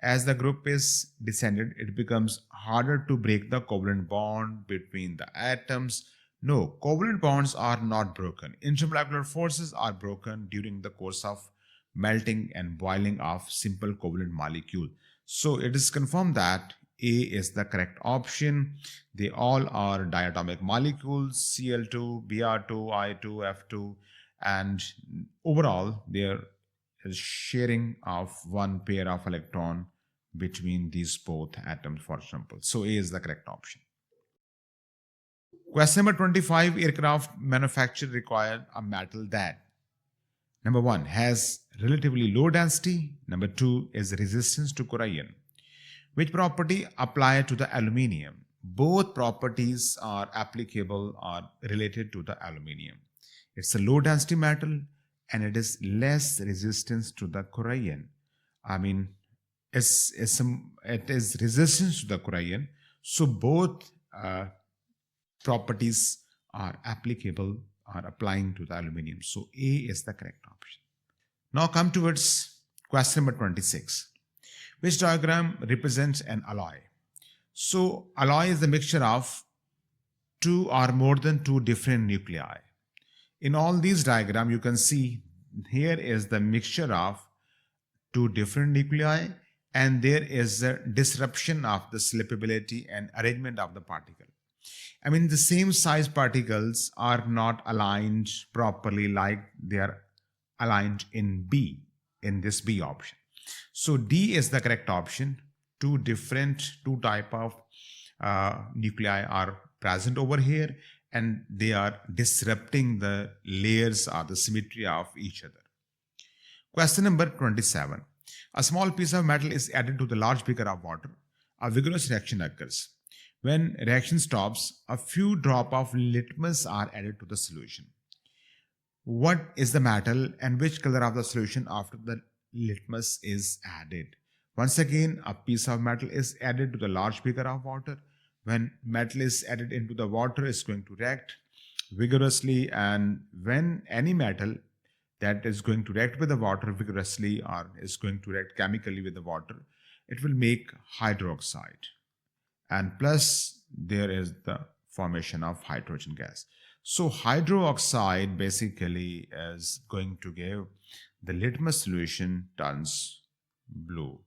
As the group is descended, it becomes harder to break the covalent bond between the atoms. No, covalent bonds are not broken. Intermolecular forces are broken during the course of melting and boiling of simple covalent molecule. So it is confirmed that A is the correct option. They all are diatomic molecules, Cl2, Br2, I2, F2, and overall there is sharing of one pair of electron between these both atoms, for example. So A is the correct option. Question number 25. Aircraft manufacturer required a metal that Number one, has relatively low density. Number two is resistance to corrosion. Which property apply to the aluminium? Both properties are applicable or related to the aluminium. It's a low density metal and it is less resistance to the corrosion. I mean, it is resistance to the corrosion. So both properties are applicable or applying to the aluminium. So A is the correct option. Now come towards question number 26. Which diagram represents an alloy? So alloy is the mixture of two or more than two different nuclei. In all these diagrams, you can see here is the mixture of two different nuclei and there is a disruption of the slippability and arrangement of the particle. I mean, the same size particles are not aligned properly like they are aligned in B, in this B option. So D is the correct option. Two type of nuclei are present over here and they are disrupting the layers or the symmetry of each other. Question number 27. A small piece of metal is added to the large beaker of water. A vigorous reaction occurs. When reaction stops, a few drops of litmus are added to the solution. What is the metal and which color of the solution after the litmus is added? Once again, a piece of metal is added to the large beaker of water. When metal is added into the water, it's going to react vigorously, and when any metal that is going to react with the water vigorously or is going to react chemically with the water, it will make hydroxide. And plus there is the formation of hydrogen gas. So hydroxide basically is going to give the litmus solution turns blue.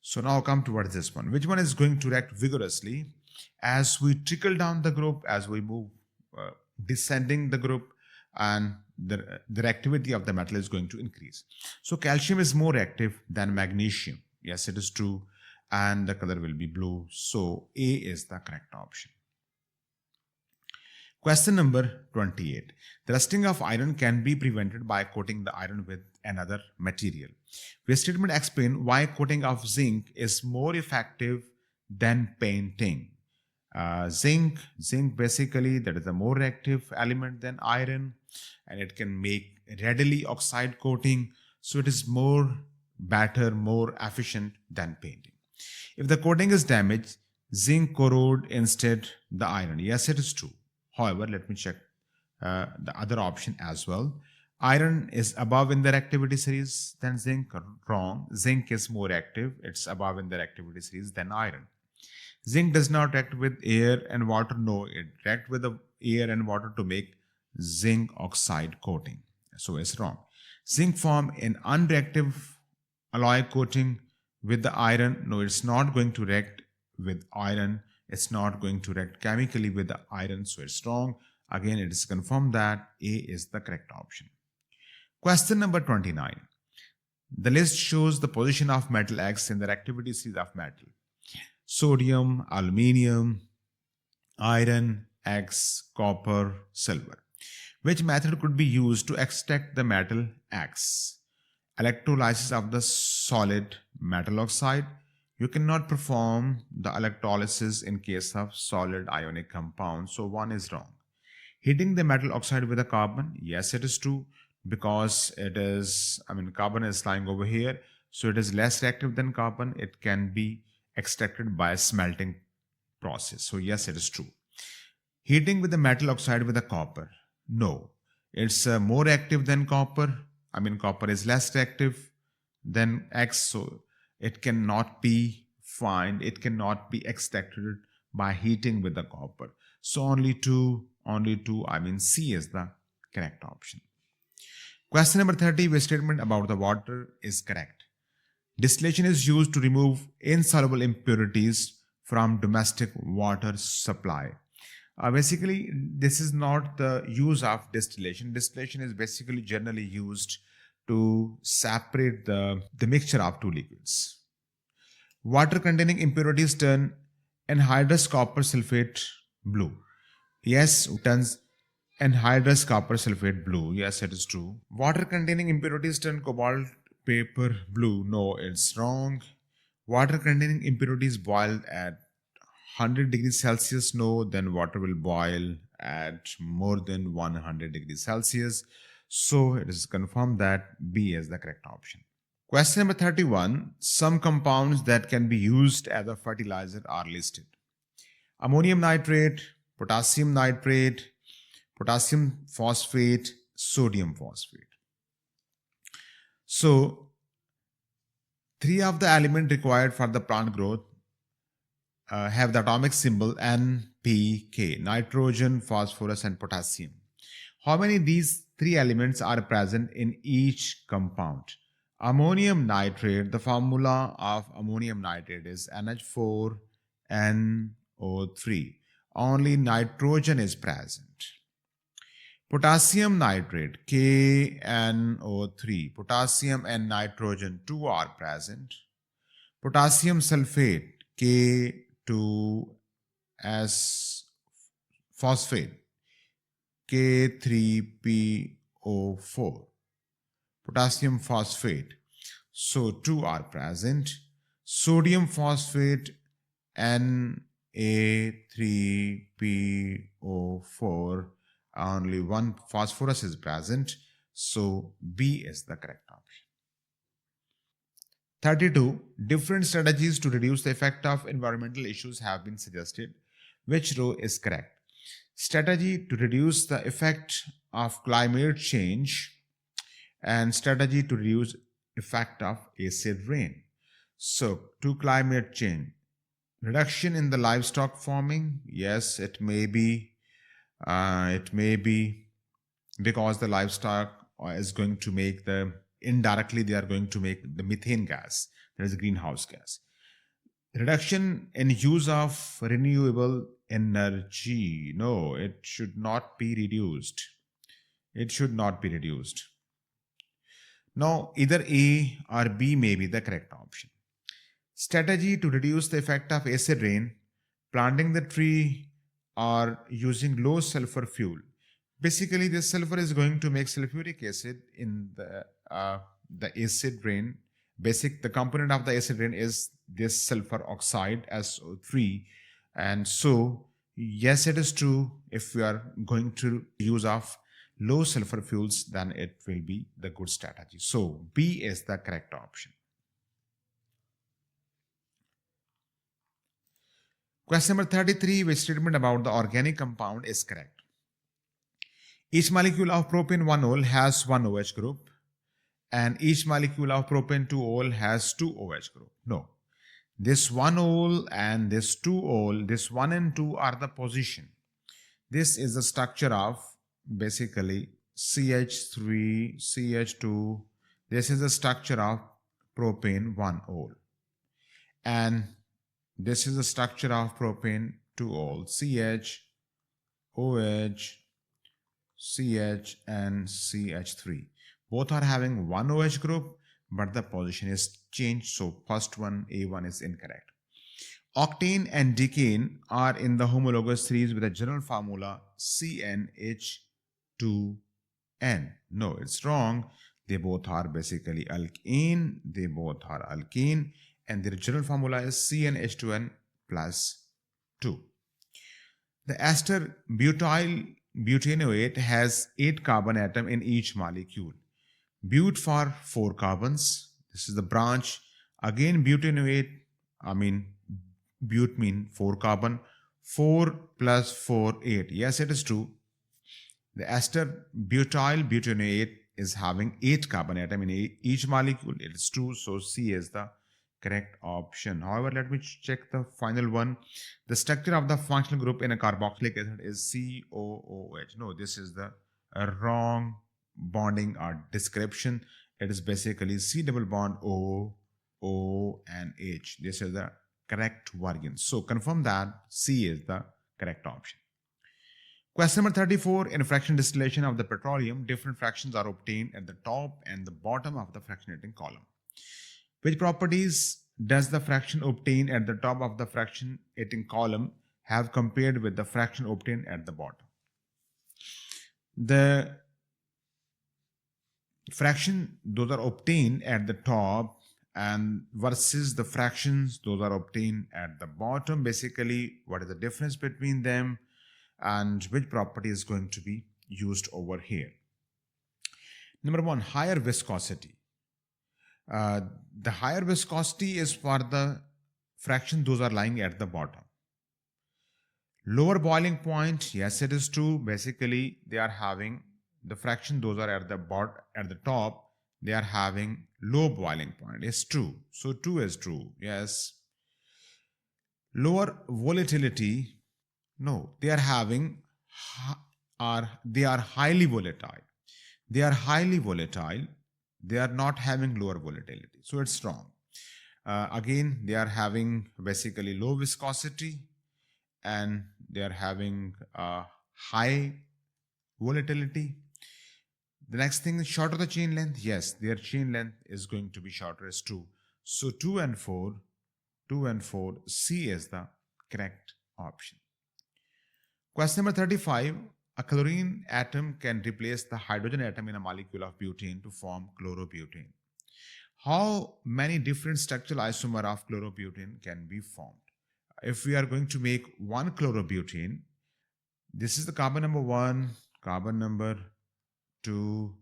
So now come towards this one. Which one is going to react vigorously? As we trickle down the group, as we move descending the group, and the reactivity of the metal is going to increase. So calcium is more active than magnesium. Yes, it is true. And the color will be blue. So A is the correct option. Question number 28. The rusting of iron can be prevented by coating the iron with another material. This statement explains why coating of zinc is more effective than painting. Zinc basically, that is a more reactive element than iron, and it can make readily oxide coating. So it is more better, more efficient than painting. If the coating is damaged, zinc corrode instead the iron. Yes, it is true. However, let me check the other option as well. Iron is above in their activity series than zinc. Wrong. Zinc is more active. It's above in their activity series than iron. Zinc does not react with air and water. No, it reacts with the air and water to make zinc oxide coating. So it's wrong. Zinc form an unreactive alloy coating with the iron. No, it's not going to react with iron. It's not going to react chemically with the iron. So it's wrong. Again, it is confirmed that A is the correct option. Question number 29. The list shows the position of metal X in the reactivity series of metal. Sodium, aluminium, iron, X, copper, silver. Which method could be used to extract the metal X? Electrolysis of the solid metal oxide. You cannot perform the electrolysis in case of solid ionic compound. So one is wrong. Heating the metal oxide with a carbon. Yes, it is true, because carbon is lying over here. So it is less reactive than carbon. It can be extracted by a smelting process. So yes, it is true. Heating with the metal oxide with a copper. No, it's more active than copper. Copper is less reactive than X. So it cannot be extracted by heating with the copper. So only two, C is the correct option. Question number 30, which statement about the water is correct? Distillation is used to remove insoluble impurities from domestic water supply. Basically, this is not the use of distillation. Distillation is basically generally used to separate the mixture of two liquids. Water containing impurities turn anhydrous copper sulfate blue. Yes, turns Anhydrous copper sulfate blue. Yes, it is true. Water containing impurities turn cobalt paper blue. No, it's wrong. Water containing impurities boiled at 100 degrees Celsius. No, then water will boil at more than 100 degrees Celsius. So it is confirmed that B is the correct option. Question number 31. Some compounds that can be used as a fertilizer are listed: ammonium nitrate, potassium nitrate, potassium phosphate, sodium phosphate. So, three of the elements required for the plant growth have the atomic symbol NPK: nitrogen, phosphorus, and potassium. How many of these three elements are present in each compound? Ammonium nitrate, the formula of ammonium nitrate is NH4NO3. Only nitrogen is present. Potassium nitrate, KNO3. Potassium and nitrogen 2 are present. Potassium sulfate, K2S phosphate, K3PO4. Potassium phosphate, so 2 are present. Sodium phosphate, Na3PO4. Only one phosphorus is present, so B is the correct option. 32. Different strategies to reduce the effect of environmental issues have been suggested. Which row is correct? Strategy to reduce the effect of climate change and strategy to reduce effect of acid rain. So, to climate change, reduction in the livestock farming, yes, it may be because the livestock is going to make indirectly they are going to make the methane gas, that is greenhouse gas. Reduction in use of renewable energy, no, it should not be reduced. It should not be reduced. Now, either A or B may be the correct option. Strategy to reduce the effect of acid rain, planting the tree or using low sulfur fuel. Basically, this sulfur is going to make sulfuric acid in the acid rain. The component of the acid rain is this sulfur oxide, SO3. And so, yes, it is true. If we are going to use of low sulfur fuels, then it will be the good strategy. So, B is the correct option. Question number 33, which statement about the organic compound is correct? Each molecule of propane 1-ol has one OH group, and each molecule of propane 2-ol has two OH group. No. This 1-ol and this 2-ol, this 1 and 2 are the position. This is the structure of basically CH3, CH2. This is the structure of propane 1-ol. And this is the structure of propane 2-ol, CH, OH, CH, and CH3. Both are having one OH group, but the position is changed. So first one, A1, is incorrect. Octane and decane are in the homologous series with a general formula CnH2n. No, it's wrong. They both are basically alkane. They both are alkane. And the original formula is CnH2n plus 2. The ester butyl butanoate has 8 carbon atoms in each molecule. But for 4 carbons. This is the branch. Again, butanoate, but mean 4 carbon. 4 plus 4, 8. Yes, it is true. The ester butyl butanoate is having 8 carbon atoms in each molecule. It is true. So C is the correct option. However, let me check the final one. The structure of the functional group in a carboxylic acid is COOH. No, this is the wrong bonding or description. It is basically C double bond O, O, and H. This is the correct variant. So confirm that C is the correct option. Question number 34. In fraction distillation of the petroleum, different fractions are obtained at the top and the bottom of the fractionating column. Which properties does the fraction obtained at the top of the fractionating column have compared with the fraction obtained at the bottom? The fraction, those are obtained at the top, and versus the fractions, those are obtained at the bottom. Basically, what is the difference between them and which property is going to be used over here? Number one, higher viscosity. The higher viscosity is for the fraction, those are lying at the bottom. Lower boiling point, yes, it is true. Basically, they are having the fraction, those are at the bottom, at the top, they are having low boiling point. It's true. So 2 is true. Yes. Lower volatility, no, they are having they are highly volatile. They are highly volatile. They are not having lower volatility. So it's wrong. Again, they are having basically low viscosity, and they are having high volatility. The next thing is shorter the chain length. Yes, their chain length is going to be shorter, is true. So 2 and 4, C is the correct option. Question number 35. A chlorine atom can replace the hydrogen atom in a molecule of butane to form chlorobutane. How many different structural isomers of chlorobutane can be formed? If we are going to make one chlorobutane, this is the carbon number 1, carbon number 2,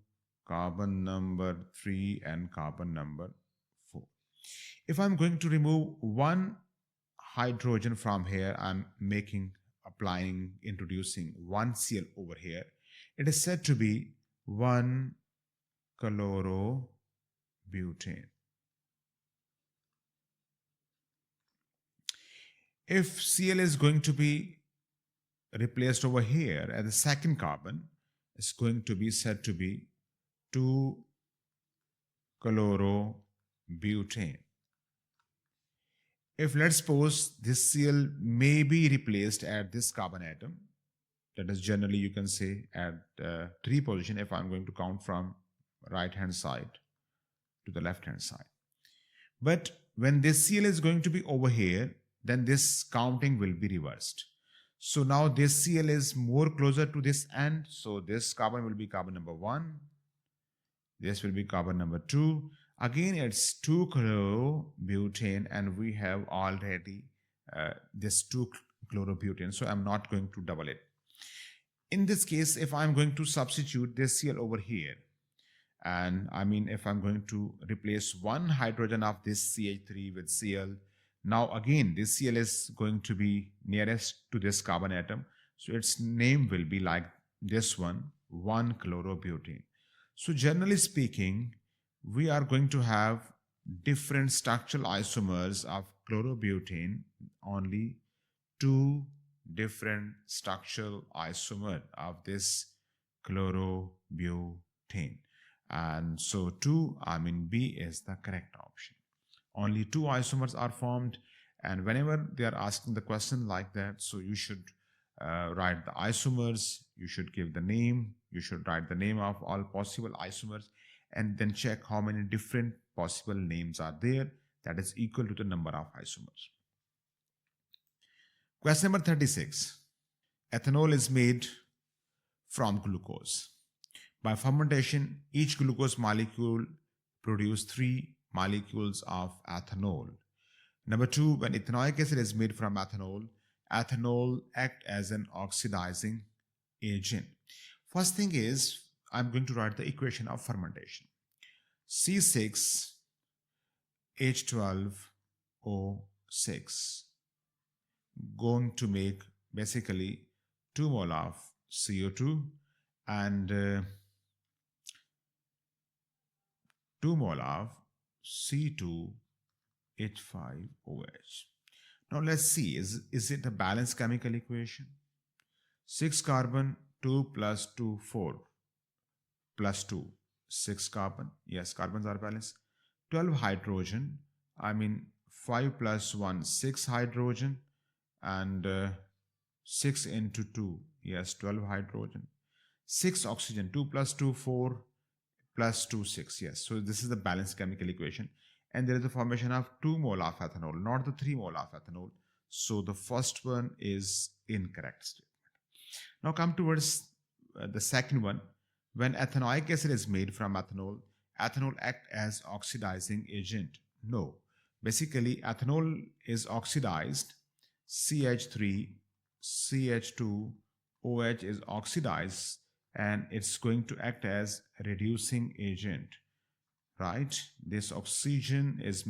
carbon number 3, and carbon number 4. If I'm going to remove one hydrogen from here, I'm introducing one Cl over here. It is said to be 1 chlorobutane. If Cl is going to be replaced over here as the second carbon, it's going to be said to be 2 chlorobutane. If let's suppose this Cl may be replaced at this carbon atom, that is generally you can say at 3 position if I'm going to count from right hand side to the left hand side. But when this Cl is going to be over here, then this counting will be reversed. So now this Cl is more closer to this end. So this carbon will be carbon number 1. This will be carbon number 2. Again, it's 2 chlorobutane, and we have already this 2 chlorobutane. So I'm not going to double it. In this case, if I'm going to substitute this Cl over here, and if I'm going to replace one hydrogen of this CH3 with Cl, now again this Cl is going to be nearest to this carbon atom, so its name will be like this one, 1 chlorobutane. So generally speaking, we are going to have different structural isomers of chlorobutane, only 2 different structural isomer of this chlorobutane. And so 2, B is the correct option. Only 2 isomers are formed, and whenever they are asking the question like that, so you should write the isomers, you should give the name, you should write the name of all possible isomers, and then check how many different possible names are there, that is equal to the number of isomers. Question number 36. Ethanol is made from glucose. By fermentation, each glucose molecule produces 3 molecules of ethanol. Number 2, when ethanoic acid is made from ethanol, ethanol acts as an oxidizing agent. First thing is, I'm going to write the equation of fermentation. C6H12O6 going to make basically 2 mole of CO2 and 2 mole of C2H5OH. Now let's see, is it a balanced chemical equation? 6 carbon, 2 plus 2, 4 plus 2, 6 carbon. Yes, carbons are balanced. 12 hydrogen, 5 plus 1, 6 hydrogen, and 6 into 2, yes, 12 hydrogen. 6 oxygen, 2 plus 2, 4 plus 2, 6, yes. So this is the balanced chemical equation. And there is a formation of 2 mole of ethanol, not the 3 mole of ethanol. So the first one is incorrect statement. Now come towards the second one, when ethanoic acid is made from ethanol, ethanol act as oxidizing agent. No. Basically, ethanol is oxidized, CH3, CH2, OH is oxidized, and it's going to act as reducing agent, right? This oxygen is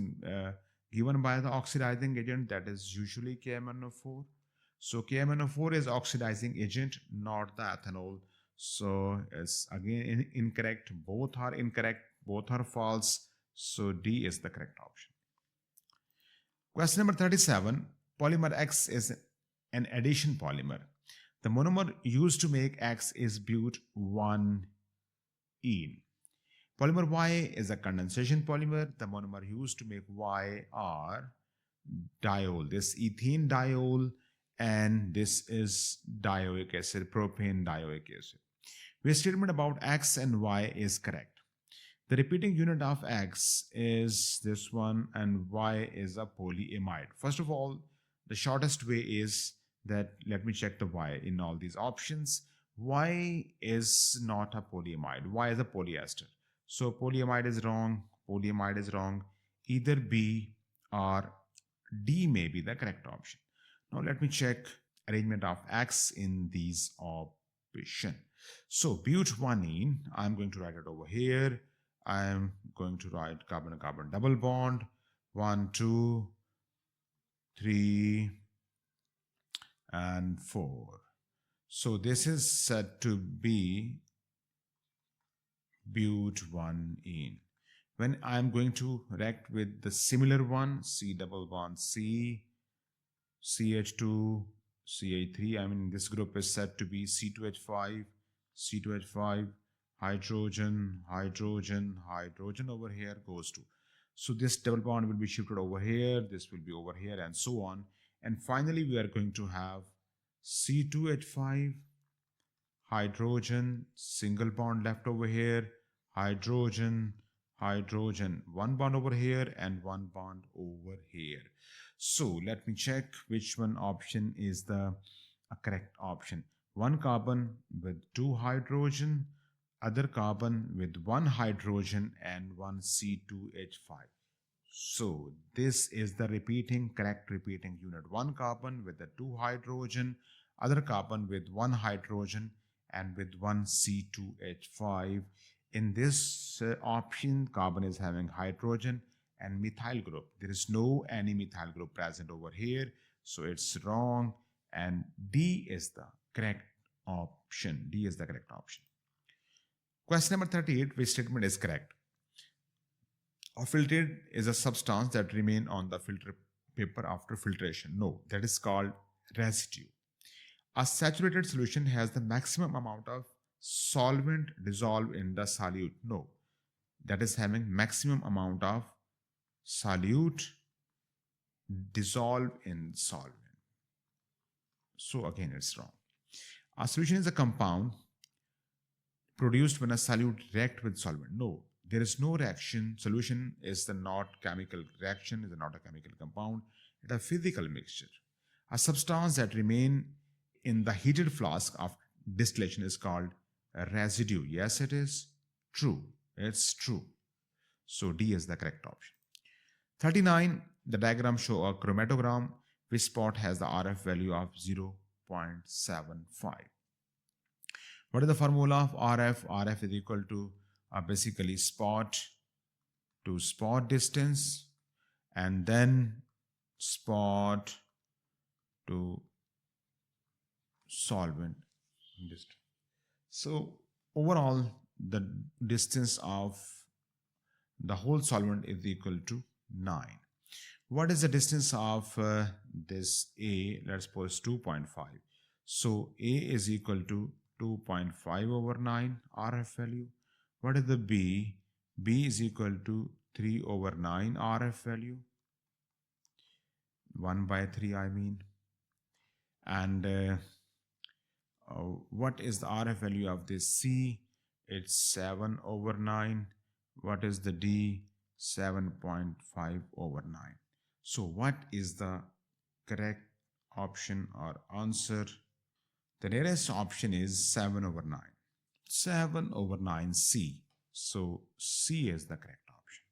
given by the oxidizing agent, that is usually KMnO4. So KMnO4 is oxidizing agent, not the ethanol. So it's again incorrect. Both are incorrect. Both are false. So D is the correct option. Question number 37. Polymer X is an addition polymer. The monomer used to make X is but-1-ene. Polymer Y is a condensation polymer. The monomer used to make Y are diol. This ethene diol, and this is dioic acid, propane dioic acid. Where statement about X and Y is correct. The repeating unit of X is this one and Y is a polyamide. First of all, the shortest way is that, let me check the Y in all these options. Y is not a polyamide. Y is a polyester. So polyamide is wrong. Polyamide is wrong. Either B or D may be the correct option. Now let me check arrangement of X in these options. So but-1-ene, I'm going to write it over here. I'm going to write carbon-carbon double bond, 1, 2, 3, and 4. So this is said to be but-1-ene. When I'm going to react with the similar one, C double bond C, CH2, CH3, I mean this group is said to be C2H5, C2H5, hydrogen, hydrogen, hydrogen over here goes to. So this double bond will be shifted over here, this will be over here, and so on. And finally, we are going to have C2H5, hydrogen, single bond left over here, hydrogen, hydrogen, one bond over here and one bond over here. So let me check which one option is the correct option. One carbon with two hydrogen, other carbon with one hydrogen and one C2H5. So this is the correct repeating unit. One carbon with the two hydrogen, other carbon with one hydrogen and with one C2H5. In this option, carbon is having hydrogen and methyl group. There is no any methyl group present over here. So it's wrong. And D is the correct option. D is the correct option. Question number 38, which statement is correct? A filtrate is a substance that remain on the filter paper after filtration. No, that is called residue. A saturated solution has the maximum amount of solvent dissolved in the solute. No, that is having maximum amount of solute dissolved in solvent. So again, it's wrong. A solution is a compound produced when a solute react with solvent. No, there is no reaction. Solution is the not chemical reaction, is not a chemical compound. It's a physical mixture. A substance that remain in the heated flask of distillation is called a residue. Yes, it is true. It's true. So D is the correct option. 39. The diagram show a chromatogram which spot has the RF value of 0.75. What is the formula of RF? RF is equal to basically spot to spot distance and then spot to solvent distance. So overall, the distance of the whole solvent is equal to 9. What is the distance of this A? Let's suppose 2.5. So A is equal to 2.5 over 9 RF value. What is the B? B is equal to 3 over 9 RF value. 1 by 3 I mean. And what is the RF value of this C? It's 7 over 9. What is the D? 7.5 over 9. So what is the correct option or answer? The nearest option is 7 over 9. 7 over 9C. So C is the correct option.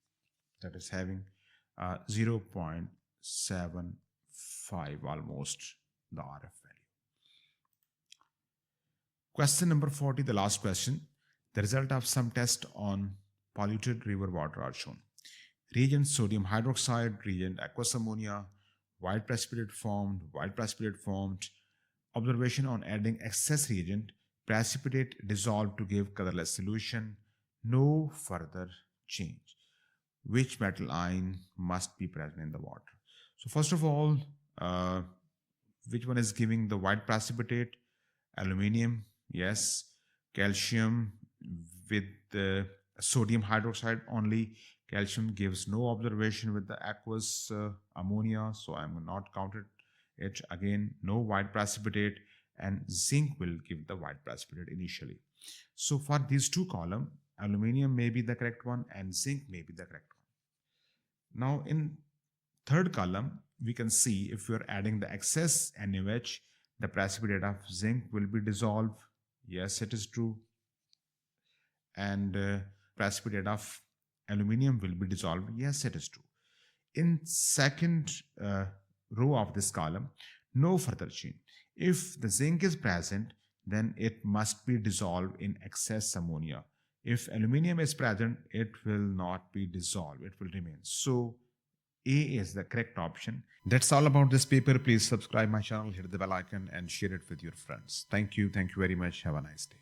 That is having 0.75 almost the RF value. Question number 40, the last question. The result of some test on polluted river water are shown. Reagent sodium hydroxide, reagent aqueous ammonia, white precipitate formed. Observation on adding excess reagent, precipitate dissolved to give colorless solution, no further change. Which metal ion must be present in the water? So first of all, which one is giving the white precipitate? Aluminium, yes. Calcium with the sodium hydroxide only. Calcium gives no observation with the aqueous ammonia, so I'm not counted it. Again, no white precipitate, and zinc will give the white precipitate initially. So for these two columns, aluminium may be the correct one and zinc may be the correct one. Now in third column, we can see if we are adding the excess NaOH, the precipitate of zinc will be dissolved. Yes, it is true. And precipitate of aluminium will be dissolved. Yes, it is true. In second row of this column, no further change. If the zinc is present, then it must be dissolved in excess ammonia. If aluminium is present, it will not be dissolved. It will remain. So A is the correct option. That's all about this paper. Please subscribe my channel, hit the bell icon and share it with your friends. Thank you. Thank you very much. Have a nice day.